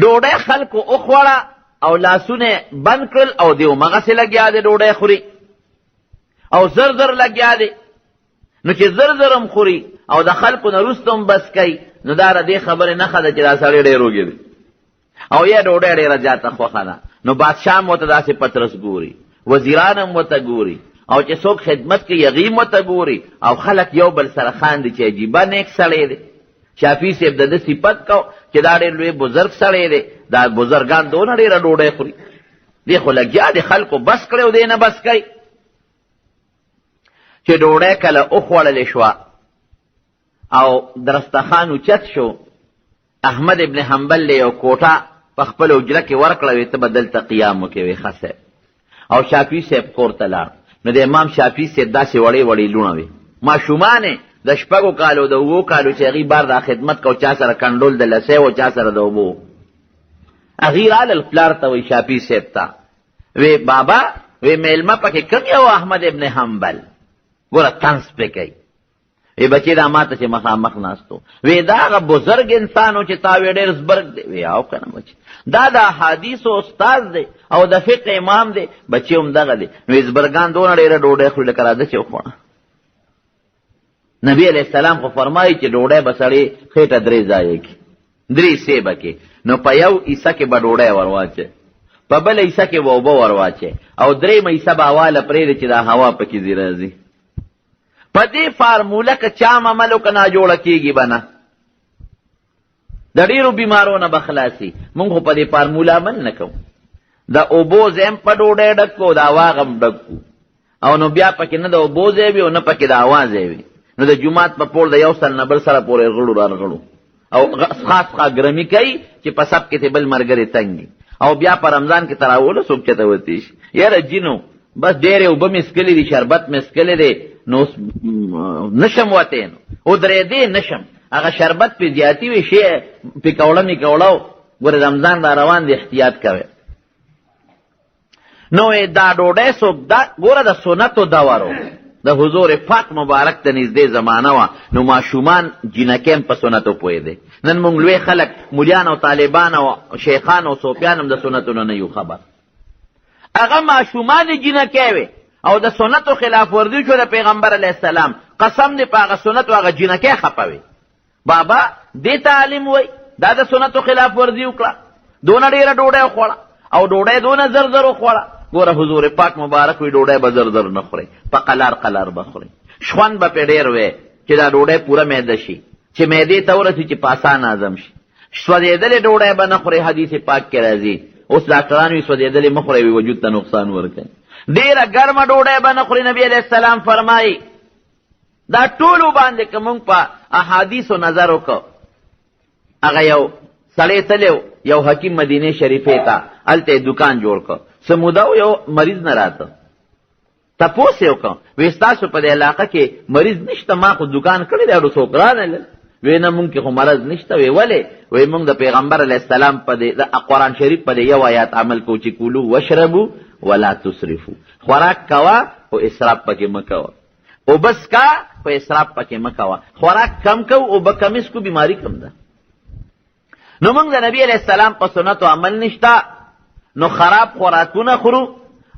ډوډۍ خلکو وخوړه او لاسونه بند کړل او دیو مغسې لګیا دی ډوډۍ خوري او زر زر لګیا دی. نو چې زر زر هم خوري او د خلکو نه وروسته هم بس کوي، نو دا د دې خبرې نښه ده چې دا سړی ډېر وږی دی او یا ډوډۍ ډېره زیاته خوښه ده. نو بادشاه هم ورته داسې پترس ګوري، وزیران هم ورته ګوري، او چې څوک خدمت کوي هغې هم ورته ګوري، او خلک یو بل سره خاندي چې عجیبه نیک سړی دی. شافعي صاحب د ده صفت کو چې دا ډېر لوی بزرګ سړی دی، دا بزرګان دونه ډېره ډوډۍ خوري، دی خو لګیا دی خلکو بس کړی او دی نه بس کوي. چې ډوډۍ کله وخوړلې شوه او درستخان اوچت شو، احمد ابن حنبل له یو کوټه په خپل حجره کې ورکړه، وی ته به دلته قیام وکړې. وی ښه صاحب. او شافعي صاحب کور ته لاړ. نو د امام شافعي صاحب داسې وړې وړې لوڼه وې، ماشومانې د 6 کالو د 7 کالو چې هغې بار دا خدمت کو، چا سره کنډول د لسی و، چا سره د اوبو. هغې رالل پلار ته وایي شافعي صاحب ته، وی بابا وی میلمه پکې کوم یو احمد ابن حنبل، ګوره طنز پې کوي. وی بچې دا ما ته چې مخامخ ناستو، وی دا هغه بزرګ انسان و چې تا وی ډېر زبرګ دی. وی او که نه بچې، دا د احادیثو استاد دی او د فقه امام دی. بچې هم دغه دی. نو زبرګان دونه ډېره ډوډۍ خوري لکه راځه چې وخوړه. نبی علیہ السلام خو فرمایي چې ډوډۍ به سړی خېټه 3 ځایه کړي، 3 سیبه کې. نو په یو عیسه کې به ډوډۍ ورواچي، په بل عیسه کې به اوبه ورواچي، او 3 عیسه به حواله پرېږدي چې دا هوا پکې ځي راځي. په دې فارموله که چا عمل وکړه ناجوړه کېږي به نه، د ډېرو بیمارو نه به خلاصي. مونږ خو په دې فارموله عمل نه کوو. د اوبو ځای هم په ډوډۍ ډک کړو، د هوا غم ډک کړو، او نو بیا پکې نه د اوبو ځای وي او نه پکې د هوا ځای وي. نو د جومات په پول د یو سل نه بل سره پورې غړو رارغړو، او خاص ګرمي کوي چې په سب کې ته بل ملګري تنګي. او بیا په رمضان کې تراوله څوک چته وتی شي، یاره جینو بس ډېرې اوبه مې څکلې دي، شربت مې څکلی دی، نو نشم وتی، نو ودرېدې نشم. هغه شربت پې زیاتي وي، شی پې کوړه مې کوړه. ګوره رمضان را روان دی، احتیاط کوئ. نو دا ډوډۍ څوک دا ګوره د سنتو دورو د حضور پاک مبارک ته نږدې زمانه وه. نو ماشومان جینکې په سنتو پوهېدی. نن مونږ لوی خلک مولیان او طالبان او شیخان او صوفیان هم د سنتونو نه یو خبر. هغه ماشومان جینکې وې او د سنتو خلاف ورزي شو د پیغمبر علیه السلام. قسم دې په هغه سنتو هغه جینکې خفه وې. بابا دې تعلیم وای دا د سنتو خلاف ورزي وکړه، دونه ډېره ډوډۍ وخوړه او ډوډۍ دونه زر زر وخوړه. ګوره حضور پاک مبارک وی ډوډۍ به زر زر نه خورئ، په قلار قلار به خورئ. شخوند به پې ډېر وی چې دا ډوډۍ پوره معده شي، چې معدې ته ورسي چې په اسان هضم شي. سوځېدلې ډوډۍ به نه خورئ، حدیث پاک کې راځي. اوس ډاکټران وي سوځېدلې مه خورئ، وجود ته نقصان ورکوي. ډېره ګرمه ډوډۍ به نه خورئ. نبي علیه السلام فرمایي دا ټولو باندې که مونږ په احادیثو نظر وکړو. هغه یو سړی تلی یو حکیم مدینې شریفې ته، هلته یې دکان جوړ کړ. څه موده یو مریض نه راته، تپوس یې وکړم، وی ستاسو په دې علاقه کې مریض نشته؟ ما خو دکان کړی دی، اړو څوک رانهلل. وی نه مونږ کې خو مرض نشته. وی ولې؟ وی مونږ د پیغمبر علیه السلام په دې قرآن شریف په دې یو آیات عمل کو چې کولو وشربو ولا تسرفو، خوراک کوه او اسراف پکې مه کوه، او بس کا په اسراف پکې مه کوه. خوراک کم کو او به کم اسکو، بیماری کم ده. نو مونږ د نبی علیه السلام په سنتو عمل نشته، نو خراب خوراکونه خورو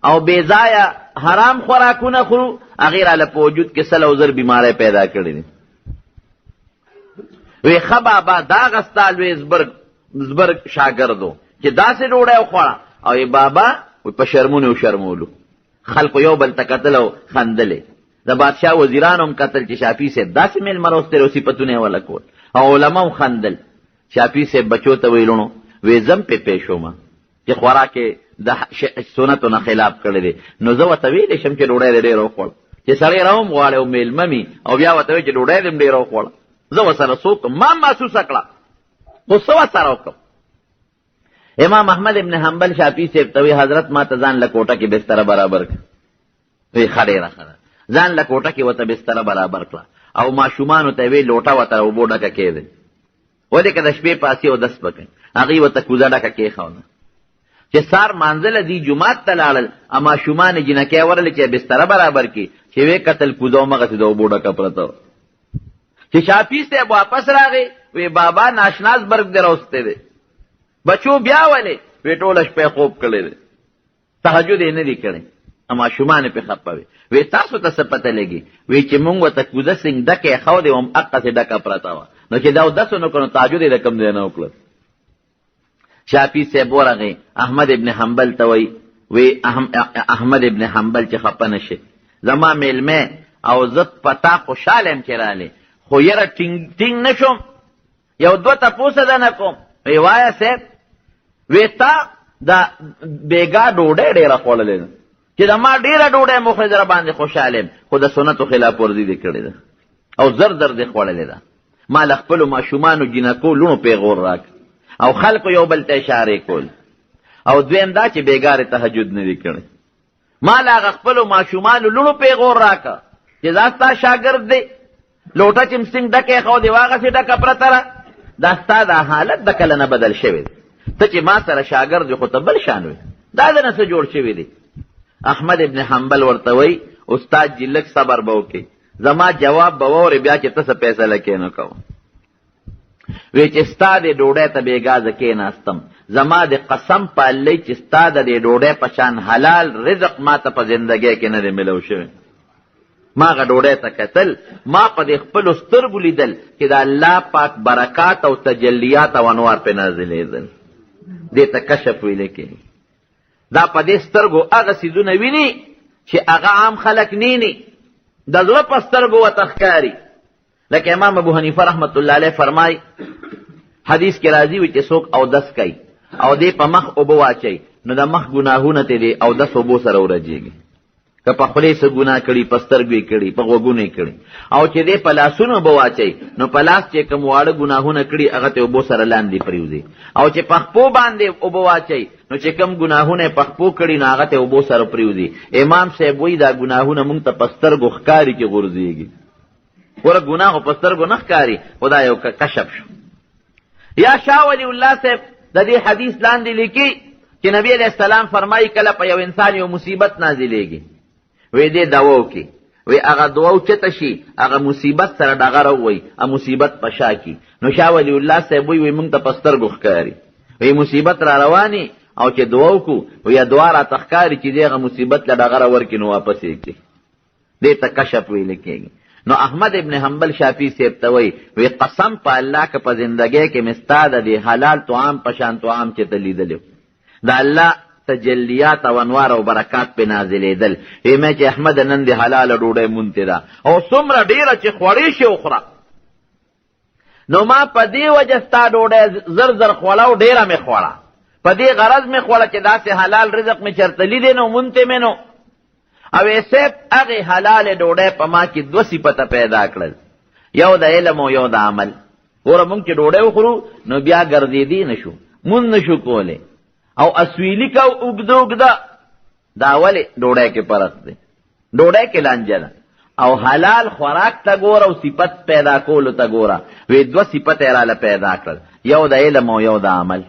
او بې ځایه حرام خوراکونه خورو. هغې راله په وجود کې 100 بیماری پیدا کړي دي. وی ښه بابا دا هغه ستا لوی زبرګ شاګرد و چې داسې ډوډۍ وخوړه. او ای بابا په شرمونې وشرمولو، خلکو یو بل ته کتل او خندلې. د بادشاه وزیرانو هم کتل چې شافعي صاحب داسې میلمه راوستلی او صفتونه یې وله کول، او علما هم خندل. شافعي صاحب بچو ته ویلونو وی زم پې پېښ ومه چې خوراک یې د سنتو نه خلاف کړی دی. نو زه ورته ویلی شم چې ډوډۍ دې ډېره وخوړه، چې سړی راوم غواړي او میلمه مي او بیا ورته وایي چې ډوډۍ دې هم ډېره وخوړه. زه ورسره څه وکړم؟ ما محسوسه کړه، خو څه ورسره وکړم؟ امام احمد ابن حنبل شافعي صاحب ته وی حضرت ما ته ځان له کوټه کې بستره برابر کړه. وی ښه ډېره ښه ده. ځان له کوټه کې ورته بستره برابر کړه او ماشومانو ته وی لوټه ورته اوبو ډکه کېږدئ، ولې که د شپې پاسې اودس وکړئ. هغې ورته کوزه ډکه کېښوده. چې سار مانځله دی جومات ته لاړل، ماشومان یې جینکۍ ورلې چې بستره برابر کړي، چې ویې کتل کوزه همغسې د اوبو ډکه پرته وه. چې شافعي صاحب واپس راغی، وی بابا ناشناس برګ دې راوستی دی. بچو بیا ولې؟ وی ټوله شپه خوب کړی دی، تهجد یې نه دی کړی. ماشومان پې خفه وي. وی تاسو ته څه پته لګي؟ وی چې مونږ ورته کوزه سنګ ډکه یې ښودې وه، هغسې ډکه پرته وه. نو چې دا اودس ونه کړو تهجد یې د کوم ځای نه وکړل. شافعي صاحب ورغی احمد ابن حنبل ته وی احمد ابن حنبل چې خفه نه شي، زما میلمه او زه په تا خوشحاله یم چې رالی، خو یره ټینګ نه شوم، یو دوه تپوسه ده نه کوم. وی وایه صاحب؟ وی تا دا بېګا ډوډۍ ډېره خوړلې ده، چې د ما ډېره ډوډۍ مخورې در باندې خوشحاله یم، خو د سنتو خلاف ورزي دې کړې ده او زر زر دې خوړلې ده. ما له خپلو ماشومانو جینکو لوڼو پیغور راک او خلکو یو بل ته اشارې کول، او دویم دا چې بېګارې تهجد نه دي کړی. ما له هغه خپلو ماشومانو لوڼو پیغور راکه چې دا ستا شاګرد دی لوټه چې مسنګ ډکې خو دې واغسې ډکه پرته ده، دا ستا دا حالت د کله نه بدل شوی دی. ته چې ما سره شاګرد وي خو ته بل شان وي، دا د نه څه جوړ شوي دی. احمد ابن حنبل ورته وی استاد جي لږ صبر به وکړي، زما جواب به واورې بیا چې ته څه فیصله کې نه کوه. وی چې ستا د ډوډۍ ته بېګازه کېناستم، زما د قسم په الله چې ستا د دې ډوډۍ په شان حلال رزق ما ته په زندګۍ کې نه دی ملو شوی. ما هغه ډوډۍ ته کتل، ما په دې خپلو سترګو لیدل چې د الله پاک برکات او تجلیات او انوار پې نازلېدل. دې ته کشف ویلی کېږي. دا په دې سترګو هغه څیزونه ویني چې هغه عام خلک نینی، د زړه په سترګو ورته ښکاري. لکه امام ابو حنیفه رحمت الله علیه فرمای، حدیث کې راځي وي چې څوک اودس کوي او دې په مخ اوبه واچوي نو د مخ ګناهونه ته دې اودس اوبو سره ورجېږي. که په خولې څه ګناه کړي، په سترګو یې کړي، په غوږونو یې کړي، او چې دې په لاسونو اوبه واچوي نو په لاس چې کوم واړه ګناهونه کړي هغه ته اوبو سره لاندې پرېوځي، او چې په خپو باندې اوبه واچوي نو چې کوم ګناهونه یې په خپو کړي نو هغه ته اوبو سره پرېوځي. امام صاحب وایي دا ګناهونه مونږ ته په سترګو ښکاري چې غورځېږي. ګوره ګناه خو په سترګو نه ښکاري، خو دا یو کشف شو. یا شاه ولی الله صاحب د دې حدیث لاندې لیکي چې نبی علیہ السلام فرمایي کله په یو انسان یو مصیبت نازلېږي، وی دې دوا وکړي، وی هغه دوا اوچته شي، هغه مصیبت سره ډغره ووایي، مصیبت په شا کي. نو شاه ولی الله صاحب وی مونږ ته په سترګو ښکاري، وی مصیبت را رواني او چې دوا وکړو وی دوا راته ښکاري چې دې هغه مصیبت له ډغره ورکړي نو واپس یې کړي. دې ته کشف ویل کېږي. نو احمد ابن حنبل شافعي صاحب ته وی قسم په الله که په زندګۍ کې مې ستا د دې حلال طعام په شان طعام چې ته لیدلی د الله تجلیات او انوار او برکات پې نازلېدل، مې چې احمد نن د حلاله ډوډۍ مونتې ده او څومره ډېره چې خوړې شي وخوره. نو ما په دې وجه ستا ډوډۍ زر زر خوړه او ډېره مې خوړه، په دې غرض مې خوړه چې داسې حلال رزق مې چېرته لیدې نو مونتې مې نو. او صاحب هغې حلال ډوډۍ په ما کې دوه صفته پیدا کړل، یو د علم او یو د عمل. ګوره مونږ چې ډوډۍ وخورو نو بیا ګرځېدی نه شو، مونږ نه شو کولی، او اسویلي کو اوږده اوږده، دا ولې ډوډۍ کې فرق دی، ډوډۍ کې لانجه ده. او حلال خوراک ته ګوره او صفت پیدا کولو ته ګوره، وی دوه صفت یې راله پیدا کړل، یو د علم او یو د عمل.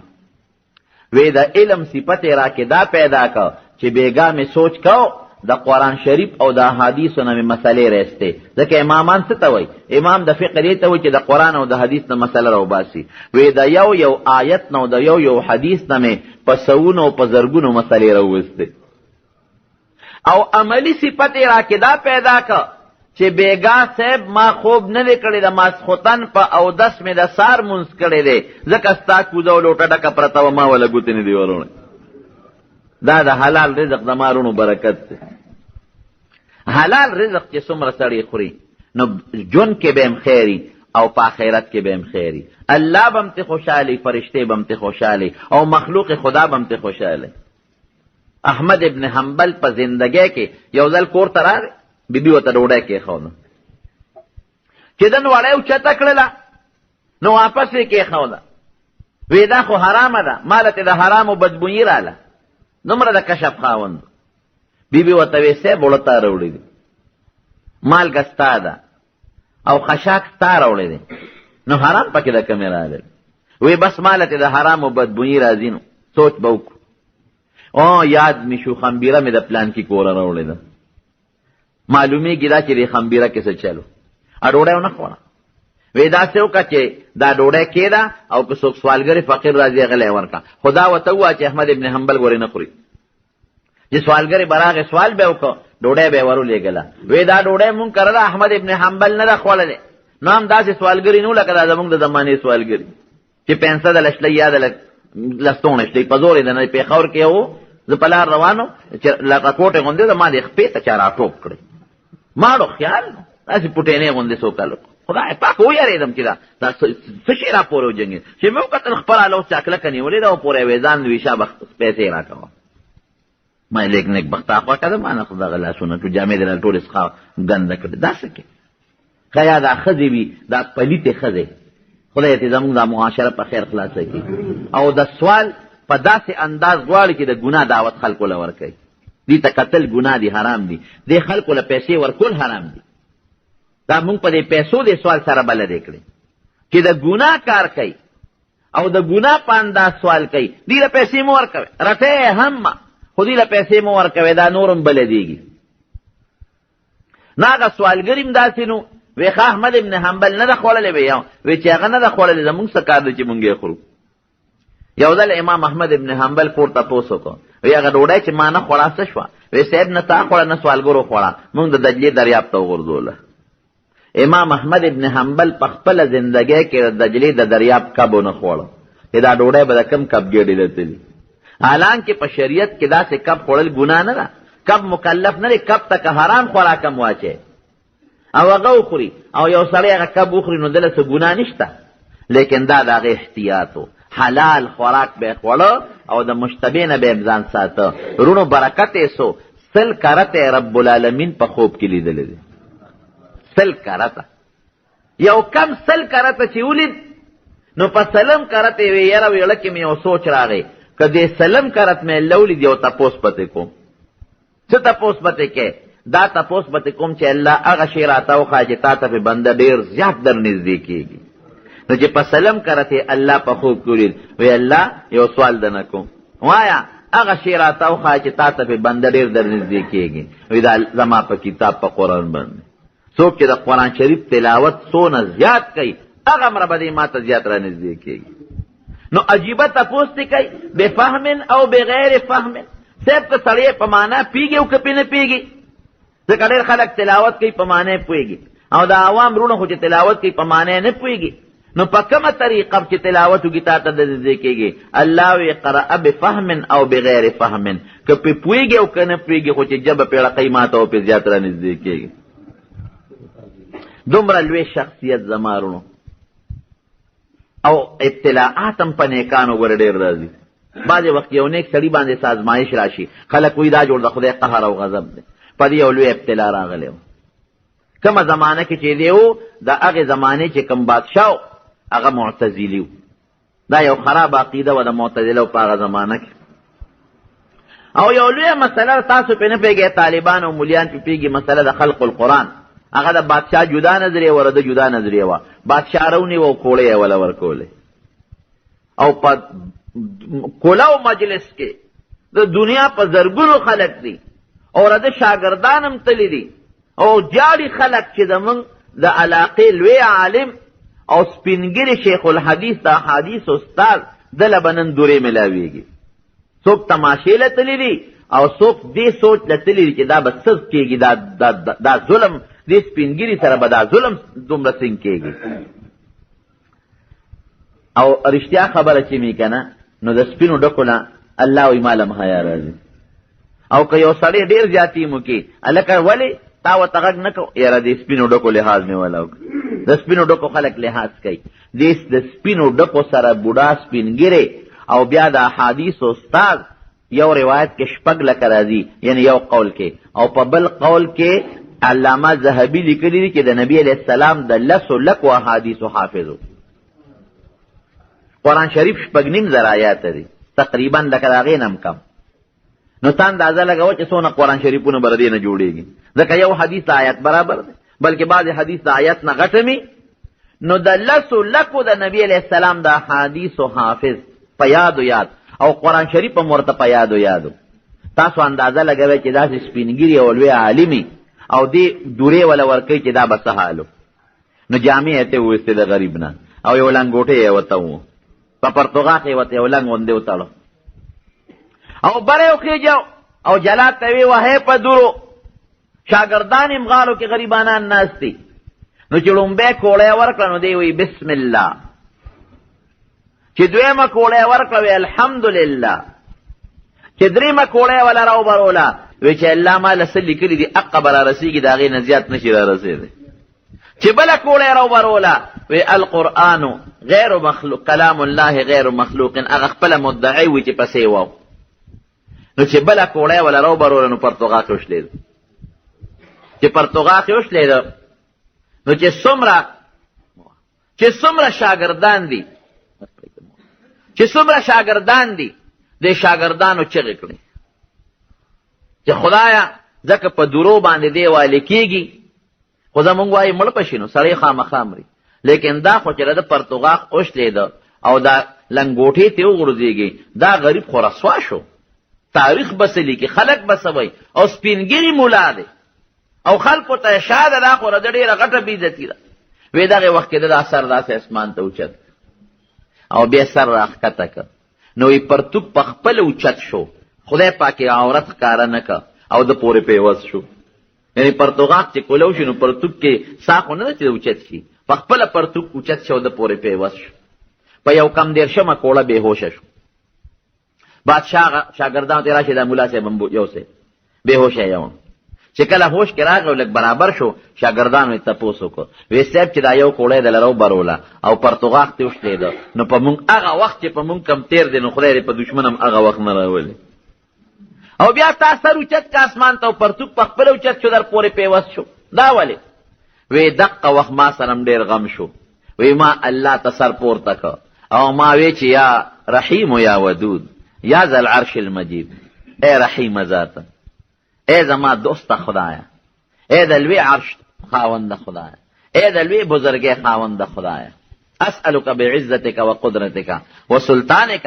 وی د علم صفت یې راکې دا پیدا کړ چې بېګا مې سوچ کو د قرآن شریف او د حدیثو نه مې مسلې رېستې. ځکه امامان څه ته وایي؟ امام د فقه دې ته وایي چې د قرآن او د حدیث نه مسله راوباسي. وی د یو یو آیت نه او د یو یو حدیث نه مې په سوونو او په زرګونو مسلې راووستې. او عملی صفت یې راکې دا پیدا کړه چې بېګا صاحب ما خوب نه دی کړی، د ماسخوتن په اودس مې د سار مونځ کړی دی، ځکه ستا کوزه او لوټه ډکه پرته وه، ما وله ګوتې نه دي وروړی. دا د حلال رزق د مارونو برکت دی. حلال رزق چې څومره سړی خوري نو جون کې به هم خیري او په آخرت کې به هم خیري. الله به هم ته خوشحالي، فرشتې به هم ته خوشحالي، او مخلوق خدا به هم ته خوشحالي. احمد ابن حنبل په زندګۍ کې یو ځل کور ته راغی، بیبي ورته ډوډۍ کېښوده، چې دن وړی اوچته کړله نو واپس یې کېښوده. وی دا خو حرامه ده، ماله ته د حرامو بدبویي راله، دومره د کشف خاوند. بیبي ورته وی صاحب اوړه تا راوړي دي، مالګه ستا ده او خشاک ستا راوړی دی، نو حرام پکې د کمې راغلی. وی بس ماله ته د حرامو بدبویي راځي نو سوچ به وکړو. او یاد مې شو خمبیره مې د پلان کې کوره راوړې ده، معلومیږي دا چې د خمبیره کې څه چلو، ډوډۍ ونه خوړه. وی داسې وکړه چې دا ډوډۍ کېده او که څوک سوالګر فقیر راځي هغه له یې ورکړه. خو دا ورته ووایه چې احمد ابن حنبل ګورې نه خوري، چې سوالګر به راغی سوال به وکړه، ډوډۍ به یې ورولېږله. وی دا ډوډۍ مونږ کرله احمد ابن حنبل نه ده خوړلې، نو هم داسې سوالګري نه لکه دا زمونږ د زمانې سوالګري چې پنسه د لشلۍ یا د لستوڼه شلۍ په زور یې د نه پېښور کې یو زه په لار روانو چې لکه کوټې غوندې ده، ما د خپې ته چا راټوپ کړی، ماړو خیال داسې پوټینې غوندې سوکلو. خدای پاک ویارېدم چې دا څه شی را پورې وجنګېد، چې مې وکتل خپله لوس چاکلکه نیولې ده او پورې یې ځان ویشا پیسې یې را کوه. ما یې لیک نیک بخته خوښه ده، ما نه خو دغه لاسونه ټول جامې دې ټولې څخه ګنده کړې. داسې کې که یا دا ښځې وي دا پلیتې ښځې، خدای ته زموږ دا معاشره په خیر خلاصه کړي، او د سوال په داسې انداز غواړي چې د ګناه دعوت خلکو له ورکوي. دې ته قتل ګناه دي، حرام دي، دې خلکو له پیسې ورکول حرام دي. دا مونږ په دې پیسو دې سوال سره بلدې کړې چې د ګناه کار کوي او د ګناه په انداز سوال کوي، دې له پیسې مو ورکوي، رټې هم خو دې له پیسې مو ورکوي، دا نورم بلدېږي. نه هغه سوالګر هم داسې نو وی ښه احمد ابن حنبل نه ده خوړلې وی چې هغه نه ده خوړلې زمونږ څه کار دی چې مونږ یې خورو. یو ځل امام احمد ابن حنبل کور تپوس وکړو، وی هغه ډوډۍ چې ما نه خوړه څه شوه؟ وی صاحب نه تا خوړه نه سوالګرو خوړه، مونږ د دجلې دریاب ته وغورځوله. امام احمد ابن حنبل په خپله زندګۍ کې د دجلې د دریاب کب ونه خوړه چې دا ډوډۍ به د کم کب ګېډې له تلي. حالانکه په شریعت کې داسې کب خوړل ګناه نه ده، کب مکلف نه دی، کب ته که حرام خوراک هم واچوي او هغه وخوري او یو سړی هغه کب وخوري نو دله څه ګناه نشته، لیکن دا د هغې احتیاط و، حلال خوراک به یې خوړه او د مشتبې نه به یې ځان ساته. رونو برکت یې سو 100 کرته رب العالمین په خوب کې لیدلی دی، 100 کرته. یو کم 100 کرته چې ولید نو په 100 کرته وی یاره ویړه کې مې یو سوچ راغی که دې 100 کرت مې لولید یو تپوس پتې کوم. څه تپوس پتې کې؟ دا تپوس پتې کوم چې الله هغه شی راته وښایه چې تا ته پې بنده ډېر زیات در نږدې کېږي. نو چې په 100 کرتې الله په خوب کې ولید وی الله یو سوال دنه کوم، وایا هغه شی راته وښایه چې تا ته پې بنده ډېر در نږدې کېږي. وی دا زما په کتاب په قرآن باندې څوک چې د قرآن شریف تلاوت څونه زیات کوي هغه مره به دې ما ته زیات را نږدې کېږي. نو عجیبه تپوس دې کوي بفهم او بغیر فهم. صرف که سړی په معنا پیږي او که پې نه پیږي، ځکه ډېر خلک تلاوت کوي په معنا پوهېږي او د عوام رونه خو چې تلاوت کوي په معنا نه پوهېږي. نو په کومه طریقه چې تلاوت وکړي تا ته د نږدې کېږي؟ الله وی قرأ بفهم او بغیر فهم، که پې پوهېږي او که نه پوهېږي خو چې ژبه پې ړقوي ما ته او پې زیات را نږدې کېږي. دومره لوی شخصیت زما رونو او ابتلاعات هم په نیکانو ګوره ډېر راځي. بعضې وخت یو نیک سړي باندې سازمایش راشي، خلک وایي دا جوړ د خدای قهر او غضب دی. په دې یو لوی ابتلا راغلی و. کومه زمانه کې چې دی و د هغې زمانې چې کوم بادشاه هغه معتزلي و. دا یو خراب عقیده وه د معتزله په هغه زمانه کې. او یو لویه مسله تاسو پې نه پوهېږئ، طالبان او ملیان پې پوهېږي، مسله د خلق القرآن. هغه د بادشاه جدا نظریه وه، د جدا نظریه وه. بادشاه رونیوه او کوړې یې وله ورکولې او په کولو مجلس کې د دنیا په زرګونو خلک دي او د شاګردان هم تللی دي او جاړي خلک چې زمونږ د علاقې لوی عالم او سپینګري شیخ الحدیث د احادیث استاد دله به نن دورې میلاویږي. څوک تماشې له تللی دي او څوک دې سوچ له تللی دي چې دا به څه کېږي، دا ظلم دې سپینګري سره به دا ظلم دومره څنګه کېږي. او رښتیا خبره چې می که نه نو د سپینو ډکو نه الله وایي ما له حیا راځي. او که یو سړی ډېر زیاتې مو کې هلکه ولې تا ورته غږ نه کو، یاره د سپینو ډکو لحاظ مې وله وکړه. د سپینو ډکو خلک لحاظ کوي، د سپینو ډکو سره بوډا سپینګیری او بیا د احادیث استاد. یو روایت کې 6 لکه راځي، یعنی یو قول کې، او په بل قول کې علامه ذهبي لیکلي دي چې د نبي علیه السلام د 10 لکو احادیثو حافظو. قرآن شریف 6.5 آیات دي تقریبا، لکه د هغې نه هم کم. نو تا اندازه لګوه چې څونه قرآن شریفونه به د دې نه جوړېږي، ځکه یو حدیث د آیت برابر دی، بلکې بعضې حدیث د آیت نه غټمي. نو د 10 لکو د نبي علیه السلام د احادیثو حافظ په یادو یاد او قرآن شریف هم ورته په یادو یادو. تاسو اندازه لګوئ چې داسې سپینګیري او لوی عالمي او دې دورې وله ورکوي چې دا به څه حالو. نو جامې یې ته وویستې د غریب نه او یو لنګوټې یې ورته و، په پرتوغاښ یې ورته یو لنګ غوندې وتړو او بره یې وخېجو او جلات ته ویې وهې په درو. شاګردان یې مغالو کې غریبانان ناست دي. نو چې لومبی کوړی ورکړه نو دی وی بسم الله، چې دویمه کوړی ورکړه وی الحمدلله، چې دریمه کوړی وله راوبروله وی چې الله ما له څه لیکلي دي حقه به را رسېږي، د هغې نه زیات نشي را رسېدی. چې بله کوړی راوبروله وی القرآن غیر مخلوق کلام الله غیر مخلوق، هغه خپله مدعی وي چې پسې وو. نو چې بله کوړی وله راوبروله نو پرتوغاښ وشلېده. چې پرتوغاښ وشلېده نو چې څومره شاګردان دي د شاګردانو چغې کړې چې خدایا ځکه په درو باندې دی والی کېږي خو زمونږ وایي مړ پشي نو سړی خامخا مري، لیکن دا خو چې د پرتوغاق اوښتېده او دا لنګوټې ته وغورځېږي، دا غریب خو رسوا شو. تاریخ بس لیکي، خلک بس وایي، او سپینګیري مولا دی او خلکو ته شاده دا خو د ډېره غټه بېعزتي ده. وی دغه وخت کې دا سر داسې اسمان ته اوچت او بیا سر راښکته که، نو وی پرتوګ په خپله اوچت شو، خدای پاک یې عورت ښکاره نه که او د پورې پیوز شو. یعنې پرتوغاق چې کولو شي نو پرتوګ کې سا خو نه ده چې اوچت شي، په خپله پرتوګ اوچت شو، د پورې پیوز شو. په یو کم دېرشمه کوړه بېهوشه شو. بادشاه شاګردانو ته راشي دا ملا صاحب یو صاحب بېهوشه یو. چې کله هوش کې راغی او لږ برابر شو، شاګردانو یې تپوس وکړو، وی صاحب چې دا یو کوړی د لره وبروله او پرتوغاق ته وشلېده، نو په مونږ هغه وخت چې په مونږ کم تېر دی نو خدای دې په دشمن هم هغه وخت نه راولي. او بیا تا سر اوچت که اسمان ته او پرتوګ په خپله اوچت شو، در پورې پیوست شو. دا ولې؟ وی دقه وخت ما سره هم ډېر غم شو. وی ما الله ته سر پورته که او ما وی چې یا رحیم و یا ودود یا ذا العرش المجید، ای رحیم ذاته، ای زما دوست خدایا، ای د لوی عرش خاوند خدایا، ای د لوی بزرګۍ خاوند خدایا، اسألک بعزتک و قدرتک و سلطانک،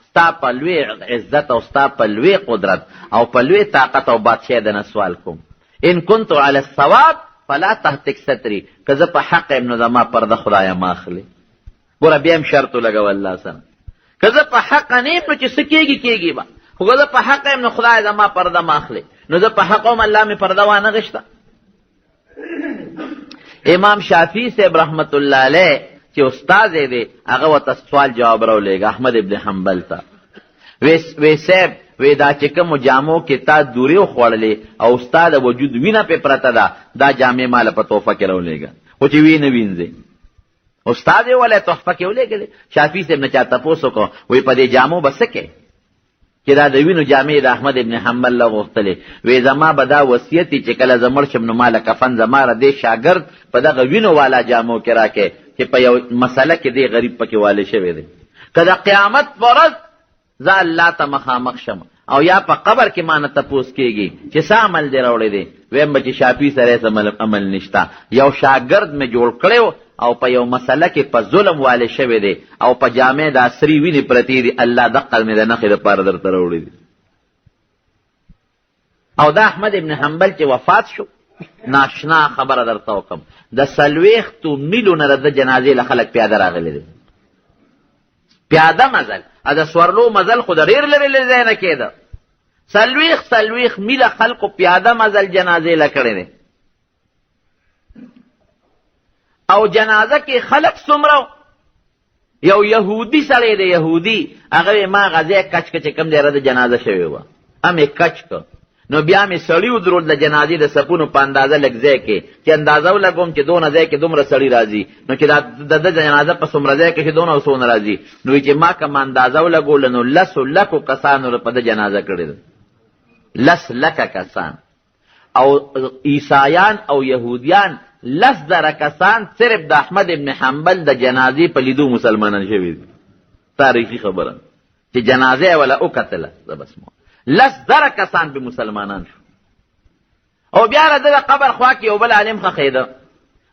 ستا په لوی عزت او ستا په لوی قدرت او په لوی طاقت او بادشاهۍ د نه سوال کوم. ان کنتو علی الصواب فلا تهتک ستری، که زه په حق یم نو زما پرده خدایا ما اخلي. ګوره بیا هم شرط ولګوه الله سره، که زه په حق نه یم نو چې څه کېږي کېږي به، خو که زه په حق یم نو خدای زما پرده ما اخلي. نو زه په حق وم، الله مې پرده وانه غشته. امام شافعي صاحب رحمت الله علیه چې استاد یې دی، هغه ورته سوال جواب راولېږه احمد ابن حنبل ته. وی صاحب وی دا چې کومو جامو کې تا دورې وخوړلې او ستا د وجود وینه پې پرته ده، دا جامې ماله په تحفه کې راولېږه، خو چې وینه وینځې. استاد یې ولی تحفه کې ولېږلې. شافعي صاحب نه چا تپوس وکړو، وی په دې جامو به څه کې چې دا د وینو جامې د احمد ابن حنبل له غوښتلې. وی زما به دا وصیت چې کله زه مړ شم نو ماله کفن زما ره دې شاګرد په دغه وینو والا جامو کې راکې چې په یو مسله کې دې غریب پکې والی شوی دی. که د قیامت په ورځ زه الله ته مخامخ شم او یا په قبر کې ما نه تپوس کېږي چې څه عمل دې راوړی دی، ویم به چې شافعي سره یې عمل نشته، یو شاګرد مې جوړ کړی او په یو مسله کې په ظلم والی شوی دی او په جامې د عصري وینې پرتې دي، الله دقه مې د نښې دپاره درته راوړی دي. او دا احمد ابن حنبل چې وفات شو، ناشنا خبره درته وکړم، د 40 میلو نه د جنازې له خلک پیاده راغلی دی. پیاده مزل، د سورلو مزل خو د ډېر لرې لرې ځای نه کېده. 40 میله خلکو پیاده مزل جنازې له کړی دی. او جنازه کې خلق څومره، یو یهودي سړی دی، یهودي، هغه ما غځی کچ که چې کوم دی د جنازه شوې وه، همې کچ که، نو بیا مې سړي ودرول د جنازې د صفونو په اندازه لږ ځای کې، چې اندازه ولګوم چې دونه ځای کې دومره سړي راځي، نو چې د جنازه په څومره ځای کې چې دونه څونه راځي، نو چې ما کوم اندازه ولګوله نو 10 لکو کسانو په د جنازه کړې ده. 10 لکه کسان، او عیسایان او یهودیان 10,000 کسان صرف د احمد ابن حنبل د جنازې په لیدو مسلمانان شوي دي. تاریخي خبره چې جنازه ولا وکتله، بس 10,000 کسان به مسلمانان شو. او بیا د قبر خوا کې یو بل عالم خخېده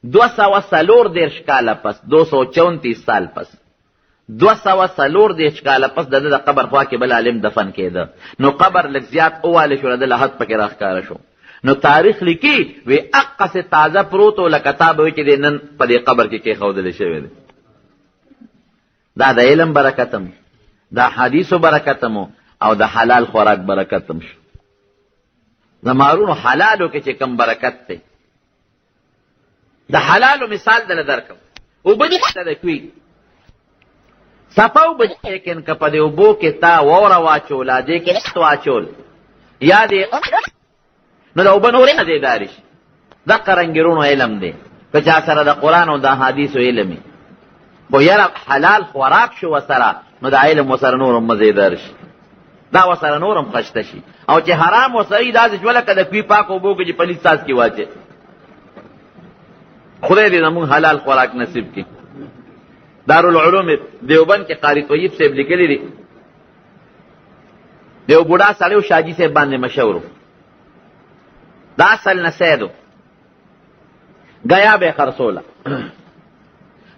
240 کاله پس، 234 سال پس، 240 کاله پس د قبر خوا کې بل عالم دفن کېده. نو قبر لږ زیات اواله شو، د لحد پکې راښکاره شو. نو تاریخ لیکي وی اقص تازه پروتو لکه تا به وی چې د نن په دې قبر کې کېښودلی شوی دی. دا د علم برکتم، د حدیثو برکتم او د حلال خوراک برکتم شو. د مارونو حلالو کې چې کم برکت دی، د حلالو مثال دله درکم. اوبه دې ته د کوي صفه اوبه دې، لیکن که په دې اوبو کې تا واوره واچوله، دې کې نفت واچول یا دې نو د اوبه نورې نه دیداري شي. دقه رنګیرونو علم دی، که چا سره د قرآن او د حدیثو علم وي، خو یاره حلال خوراک شو ورسره، نو د علم ورسره نور هم مزیدار شي، دا ورسره نور هم خشته شي. او چې حرام ورسره وي داسې شوله که د کوي پاک اوبو کې چې پلیس ساز کې واچي. خدای دې زمونږ حلال خوراک نصیب کړي. دارالعلوم دیوبند کې قاری طیب صاحب لیکلی دي، د یو بوډا سړی و شاجي صاحب باندې مشهور و، دا اصل نه سید و. غیا به خرڅوله.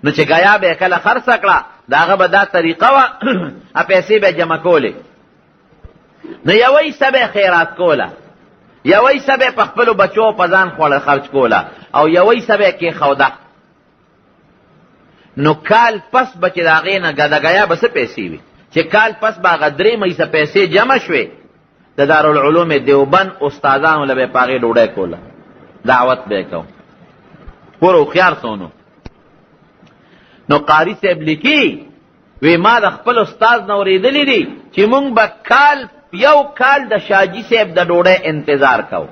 نو چې غیا به کله خرڅ کړه د هغه به دا طریقه وه پیسې به جمع کولې. نو یوه حصه به خیرات کوله، یوه حصه به په خپلو بچو په ځان خرچ کوله او یوه حصه به کېښوده. نو کال پس به چې د هغې نه د غیا به څه پیسې وي چې کال پس به هغه درېیمه حصه پیسې جمع شوې، د دارالعلوم دیوبند استادانو له به یې په هغې ډوډۍ کوله، دعوت به یې کو. پور هوښیار سونو. نو قاري صاحب لیکي وی ما د خپل استاد نه اورېدلي دي چې مونږ به یو کال د شاجي صاحب د ډوډۍ انتظار کو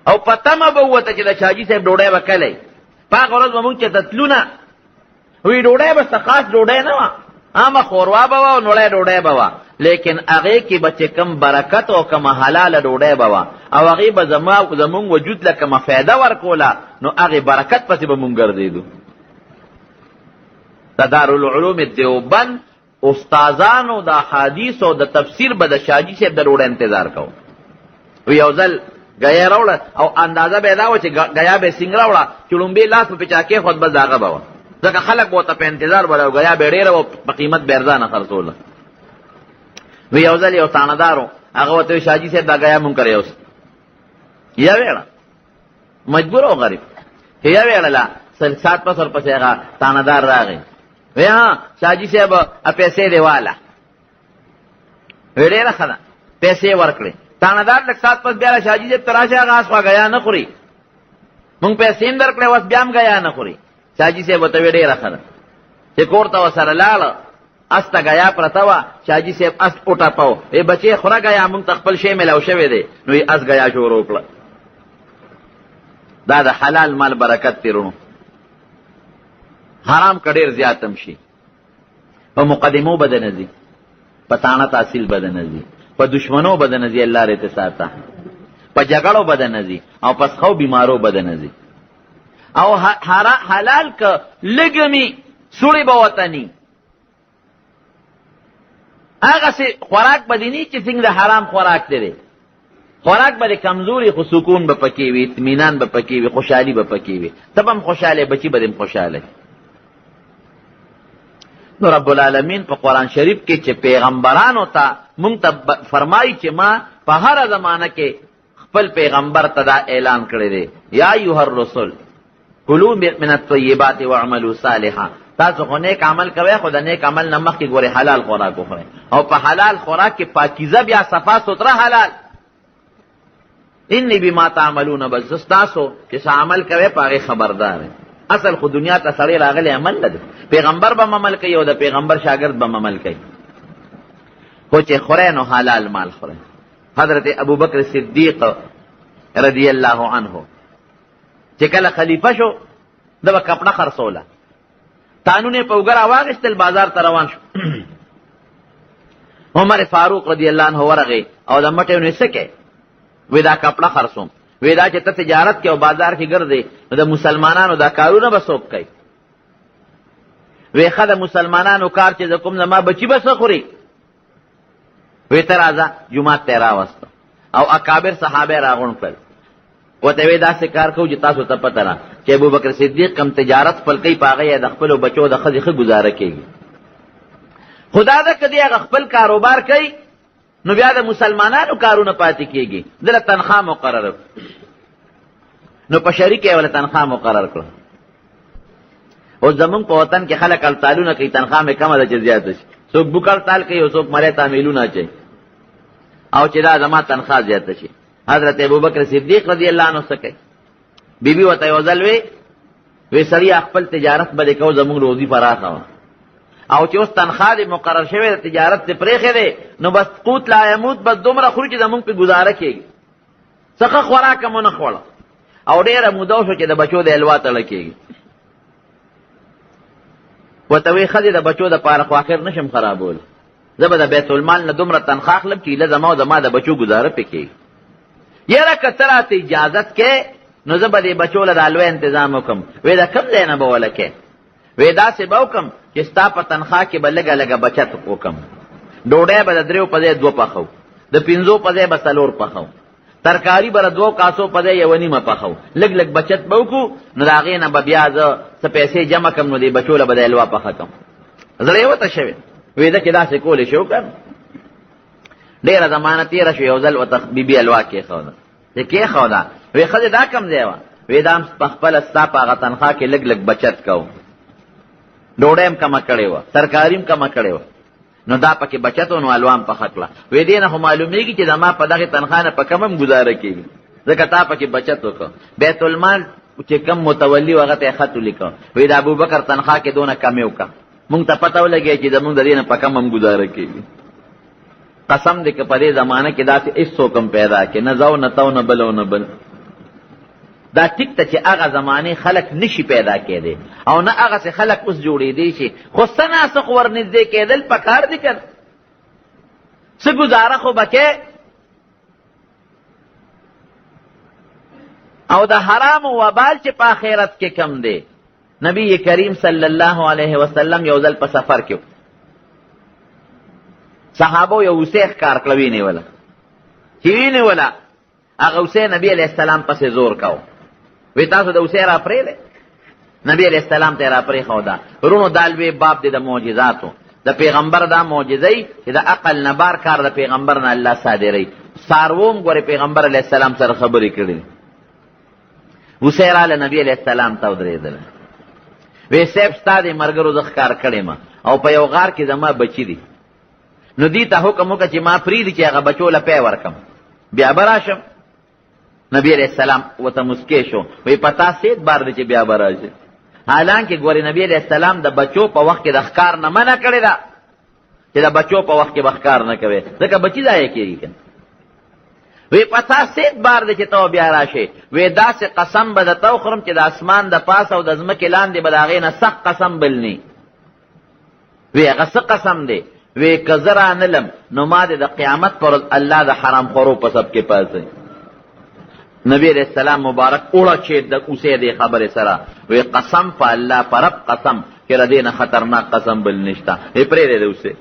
او په تمه به ووته چې د شاجي صاحب ډوډۍ به کلی. په هغه ورځ به مونږ چې ته تلونه وی ډوډۍ به څه خاص ډوډۍ نه وه، عامه ښوروا به وه او نوړی ډوډۍ به وه، لیکن هغې کې به چې کم برکت او کومه حلاله ډوډۍ به وه او هغې به زمونږ وجود له کومه فایده ورکوله، نو هغې برکت پسې به مونږ ګرځېدو. د دارالعلوم دیوبند استازانو د احادیث او د تفسیر به د شاجي صاحب د ډوډۍ انتظار کوو. یو ځل غیا راوړه او اندازه به یې دا وه چې غیا به یې څنګه راوړه چې لومبې لاس په چا کېښود بس د هغه به وه، ځکه خلک به ورته په انتظار به او غیا به یې ډېره وه په قیمت به یې ارزانه خرڅوله. وی یو ځل یو تانهدار و هغه ورته وی شاجي صاحب دا غیا مونږ کړی اوس یا ویړه مجبور او غریب یا ویړله سات پس ورپسې هغه تانهدار راغی وی ها شاجي صاحب پیسې دې واله. وی ډېره ښه ده پیسې ورکړې. تانهدار لږ سات پس بیا شاجي صاحب ته راشه هغه اس خوا غیا نه خوري، مونږ پیسې هم درکړې اوس بیا هم غیا نه خوري. شاجي صاحب ورته وی ډېره ښه ده چې کور ته ورسره لاړه اس ته غیا پرته وه. شاجي صاحب اس وټپو ای بچې خوره غیا مونږ ته خپل شی میلاو شوی دی. نو یې اس غیا شروع کړه. دا د حلال مال برکت تیرونو. حرام که ډېر زیاتم شي په مقدمو به د نه ځي، په تانه تحصیل به د نه ځي، په دشمنو به د نه ځي، الله رې ته ساته، په جګړو به د نه ځي او په څښو بیمارو به د نه ځي. او حلال که لږه مي سوړې به وطني هغسې خوراک به دې نه چې څنګه د حرام خوراک دی. خوراک به د کمزوري خو سکون به پکې وي، اطمینان به پکې وي، خوشحالي به پکې وي، ته به هم خوشحاله بچي به دې هم خوشحاله. نو رب العالمین په قرآن شریف کې چې پیغمبرانو ته مونږ ته فرمایي چې ما په هره زمانه کې خپل پیغمبر ته دا اعلان کړی دی یا ایها الرسل کلوا من الطیبات واعملوا صالحا. تاسو خو نیک عمل کوئ خو د نیک عمل نه مخکې ګورئ حلال خوراک وخورئ او په حلال خوراک کې پاکیزه بیا صفا ستره حلال. انی بما تعملون بس ستاسو چې څه عمل کوئ په هغې خبردار. اصل خو دنیا ته سړی راغلی عمل نه دی، پیغمبر به عمل کوي او د پیغمبر شاګرد به عمل کوي، خو چې خورئ نو حلال مال خورئ. حضرت ابوبکر صدیق رضی الله عنه چې کله خلیفه شو د به کپړه خرڅوله، تانونه په اوږه راواغېستل، بازار ته روان شو. عمر فاروق رضی الله عنه ورغی او د مټې ونې څه کوې؟ وی دا کپړه خرڅوم. وی دا چې ته تجارت کې او بازار کې ګرځې نو د مسلمانانو دا کارونه به څوک کوي؟ وی ښه د مسلمانانو کار چې زه کوم زما بچي به څه خوري؟ وی ته راځه جومات ته یې راوسته او اکابر صحابه راغونډ کړل. ورته وی داسې کار کوو چې تاسو ته پته نه چې ابوبکر صدیق کم تجارت خپل کوي په هغه یې د خپلو بچو د ښځې ښه ګزاره کېږي. خدا ده که دی هغه خپل کاروبار کوي نو بیا د مسلمانانو کارونه پاتې کېږي، دله تنخوا مقرره نو په شریک یې وله تنخوا مقرر کړه. اوس زمونږ په وطن کې خلک التالونه کوي، تنخوا مې کمه ده چې زیاته شي، څوک بوک التال کوي او څوک مری تعمیلونه اچوي او چې دا زما تنخوا زیاته شي. حضرت ابوبکر صدیق رضی الله عنه څه کوي؟ بیبي ورته یو ځل وی سړي خپل تجارت به دې کوو زمونږ روزي پراخه وه او چې اوس تنخوا دې مقرر شوې د تجارت دې پرېښې دی نو بس قوت لا یموت بس دومره خوري چې زمونږ پې ګزاره کېږي، څخه خوراک مو نه خوړه او ډېره موده وشوه چې د بچو د الوا تړه کېږي. ورته وی ښځې د بچو دپاره خو آخر نشم خرابولی، زه به د بیت المال نه دومره تنخوا اخلم چې ایله زما او زما د بچو ګزاره پې کېږي. یاره که ته راته اجازت کې نو زه به دې بچو له د الوی انتظام وکړم. وی د کوم ځای نه به وله کې؟ وی داسې به وکړم چې ستا په تنخوا کې به لږه لږه بچت وکړم، ډوډۍ به د 3 په ځای 2 پخو، د 5 په ځای به 4 پخو، ترکاری بر 2 کاسو په یو نیمه پخو لګ لګ بچت به وکړو نو د هغې نه به بیا زه څه پیسې جمع کړم نو دې بچو له به د حلوا پخه کړم. زړه یې وته شوې ویده چې داسې کولی شي وکړ. ډېره زمانه تېره شو یو ځل ورته بیبي حلوا کېښوده چې کېښوده وی ښځې دا کم ځای وه وی دا هم په خپله ستا په هغه تنخوا کې لږ لږ بچت کوو ډوډۍ هم کمه کړې وه ترکاري هم کمه کړې وه نو دا پکې بچت و نو حلوا هم پخه کړه وی دې نه خو معلومېږي چې زما په دغې تنخوا نه په کم هم ګزاره کېږي ځکه تا پکې بچت وکړه. بیت المال چې کم متولي و هغه ته یې خط ولیکه وی د ابوبکر تنخوا کې دونه کمې وکړه مونږ ته پته ولګی چې زمونږ د دې نه په کم هم ګزاره کېږي. قسم دې که په دې زمانه کې داسې هېڅوک هم پیدا کړي نه زو نه تو نه بل او نه بل. دا ټیک ته چې هغه زمانې خلک نشي پیدا کېدی او نه هغسې خلک اوس جوړېدی شي خو څه ناسه خو ورنږدې کېدل پکار دي که څه ګزاره خو به کې او د حرامو وبال چې په آخرت کې کم دی. نبی کریم صلی الله علیه وسلم یو ځل په سفر کې صحابو یو اوسې ښکار کړه وینېوله چې وینېوله هغه اوسې نبي علیه السلام پسې زور کو وی تاسو د اوسې را پرېږدئ نبي علیه السلام ته یې را پرېښوده. وروڼو دا لوی باب دی د معجزاتو د پیغمبر دا معجزه چې د عقل نه بار کار د پیغمبر نه الله صادروي. څاروم ګورې پیغمبر علیه السلام سره خبرې کړي اوسې راله نبي علیه السلام ته ودرېدله وی صاحب ستا دې ملګرو زه ښکار کړی م او په یو غار کې زما بچي دي نو دې ته حکم وکړه چې ما پرېږدي چې هغه بچو له پی ورکم بیا به راشم. نبی علیہ السلام ورته مسکی شو وی پتا سید بار دی چې بیا به راشي حالانکه ګورې نبی علیہ السلام د بچو په وخت کې د ښکار نه منع کړې ده چې د بچو په وخت کې به ښکار نه کوې ځکه بچي ضایع کېږي که وی پتا سید بار دی چې ته بیا راشې وی داسې قسم به درته وخورم چې د اسمان د پاسه او د ځمکې لاندې به د هغې نه سخت قسم بل نی. وی هغه څه قسم دی وی که زه رانلم نو ما د قیامت پر ورځ الله د حرام خورو په سب کې پاسئ. نبی علیہ السلام مبارک اوړه چې د اوسې دې خبرې سره وی قسم په الله په رب قسم چې د دې نه خطرناک قسم بل نشته. یې پرېږدی د اوسې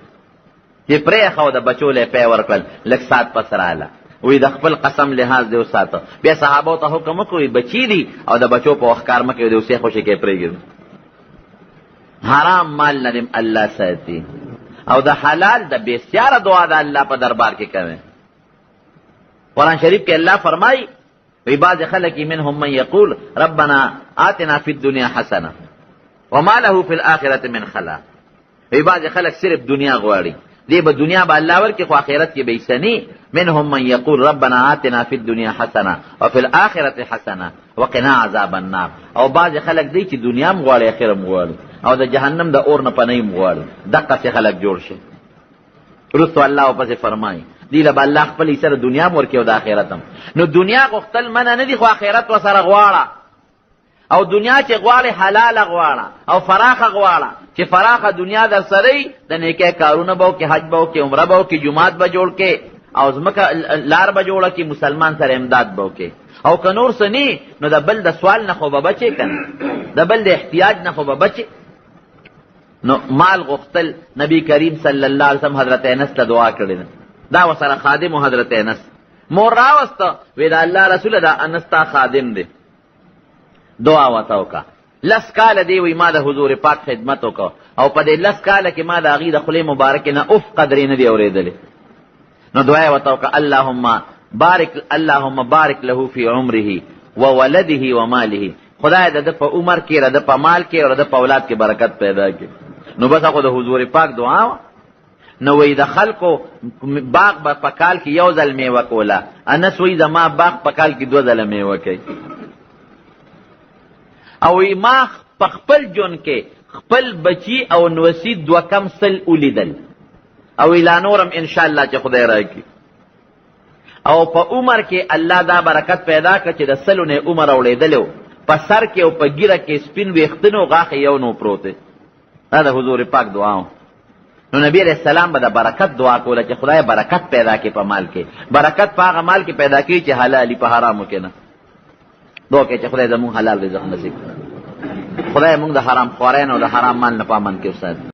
چې پرېښه د بچو له پی ورکړل لږ ساعت پس راله وی د خپل قسم لحاظ دې وساته. بیا صحابو ته حکم وکړو بچي دي او د بچو په وخت کار مه کوئ د اوسې خوشې کې پرېږدي. حرام مال نه دې الله ساتي او د حلال د بسیاره دعا د الله په دربار کې کوي. قرآن شریف کې الله فرمایي وی بعض خلق منهم من یقول ربنا آتنا فی الدنیا حسنه وما له فی الآخرة من خلاق. وی بعض خلق صرف دنیا غواړي دی به دنیا به الله ورکړي خو آخرت کې به یې سني. منهم من یقول ربنا آتنا فی الدنیا حسنه وفی الآخرة حسنه وقنا عذاب النار. او بعض خلق دی چې دنیا هم غواړي آخر هم غواړي او د جهنم د اور نه پناه هم غواړي. دقسې خلق جوړ شي. وروسته الله ورپسې فرمایي دی له به الله خپل حصه د دنیا هم ورکړي او د آخرت هم. نو دنیا غوښتل منع نه دي خو آخرت ورسره غواړه او دنیا چې غواړې حلاله غواړه او فراخه غواړه چې فراخه دنیا در سره وي د نیکۍ کارونه به وکړې حج به وکړې عمره به وکړې جومات به جوړ کړې او ځمکه لار به جوړه کړي مسلمان سره امداد به وکړې او که نور څه نی نو د بل د سوال نه خو به بچې که نه د بل د احتیاج نه خو به بچې. نو مال غوښتل نبی کریم صلی الله علیه وسلم حضرت انس ته دعا کړې ده دا ورسره خادم و حضرت انس مور راوسته وی دا الله رسوله دا انس تا خادم دی دعا ورته وکړه. 10 کاله دی وی ما د حضور پاک خدمت وکړه او په دې 10 کاله کې ما د هغې د خولې مبارکې نه اف قدرې نه دی اورېدلې. نو دعا یې ورته وکړه اللهم بارک له فی عمره وولده وماله. خدای د ده په عمر کې د ده په مال کې او د ده په اولاد کې برکت پیدا کړي. نو بس خو د حضور پاک دعا وه. نو وی د خلکو باغ به په کال کې یو ځل میوه کوله انس وی زما باغ په کال کې 2 ځله میوه کوي. او وی ما په خپل ژوند کې خپل بچي او نوسي 2 کم سل ولیدل او وی لا نورم انشاءالله چې خدای راکړي. او په عمر کې الله دا برکت پیدا کړ چې د سلو نه عمر اوړېدلی په سر کې او په ګیره کې سپین ویښتنو غاښې یو نو پروت دی. دا د حضور پاک دعا و. نو نبی علیہ السلام به د برکت دعا کوله چې خدای برکت پیدا کړي په مال کې برکت په هغه مال کې پیدا کړي چې حلالي په حرامو کې نه. دعا کوي چې خدای زموږ حلال رزق نصیب کړي. خدای موږ د حرام خوارۍ نه او د حرام مال نه په امن کې وساتي.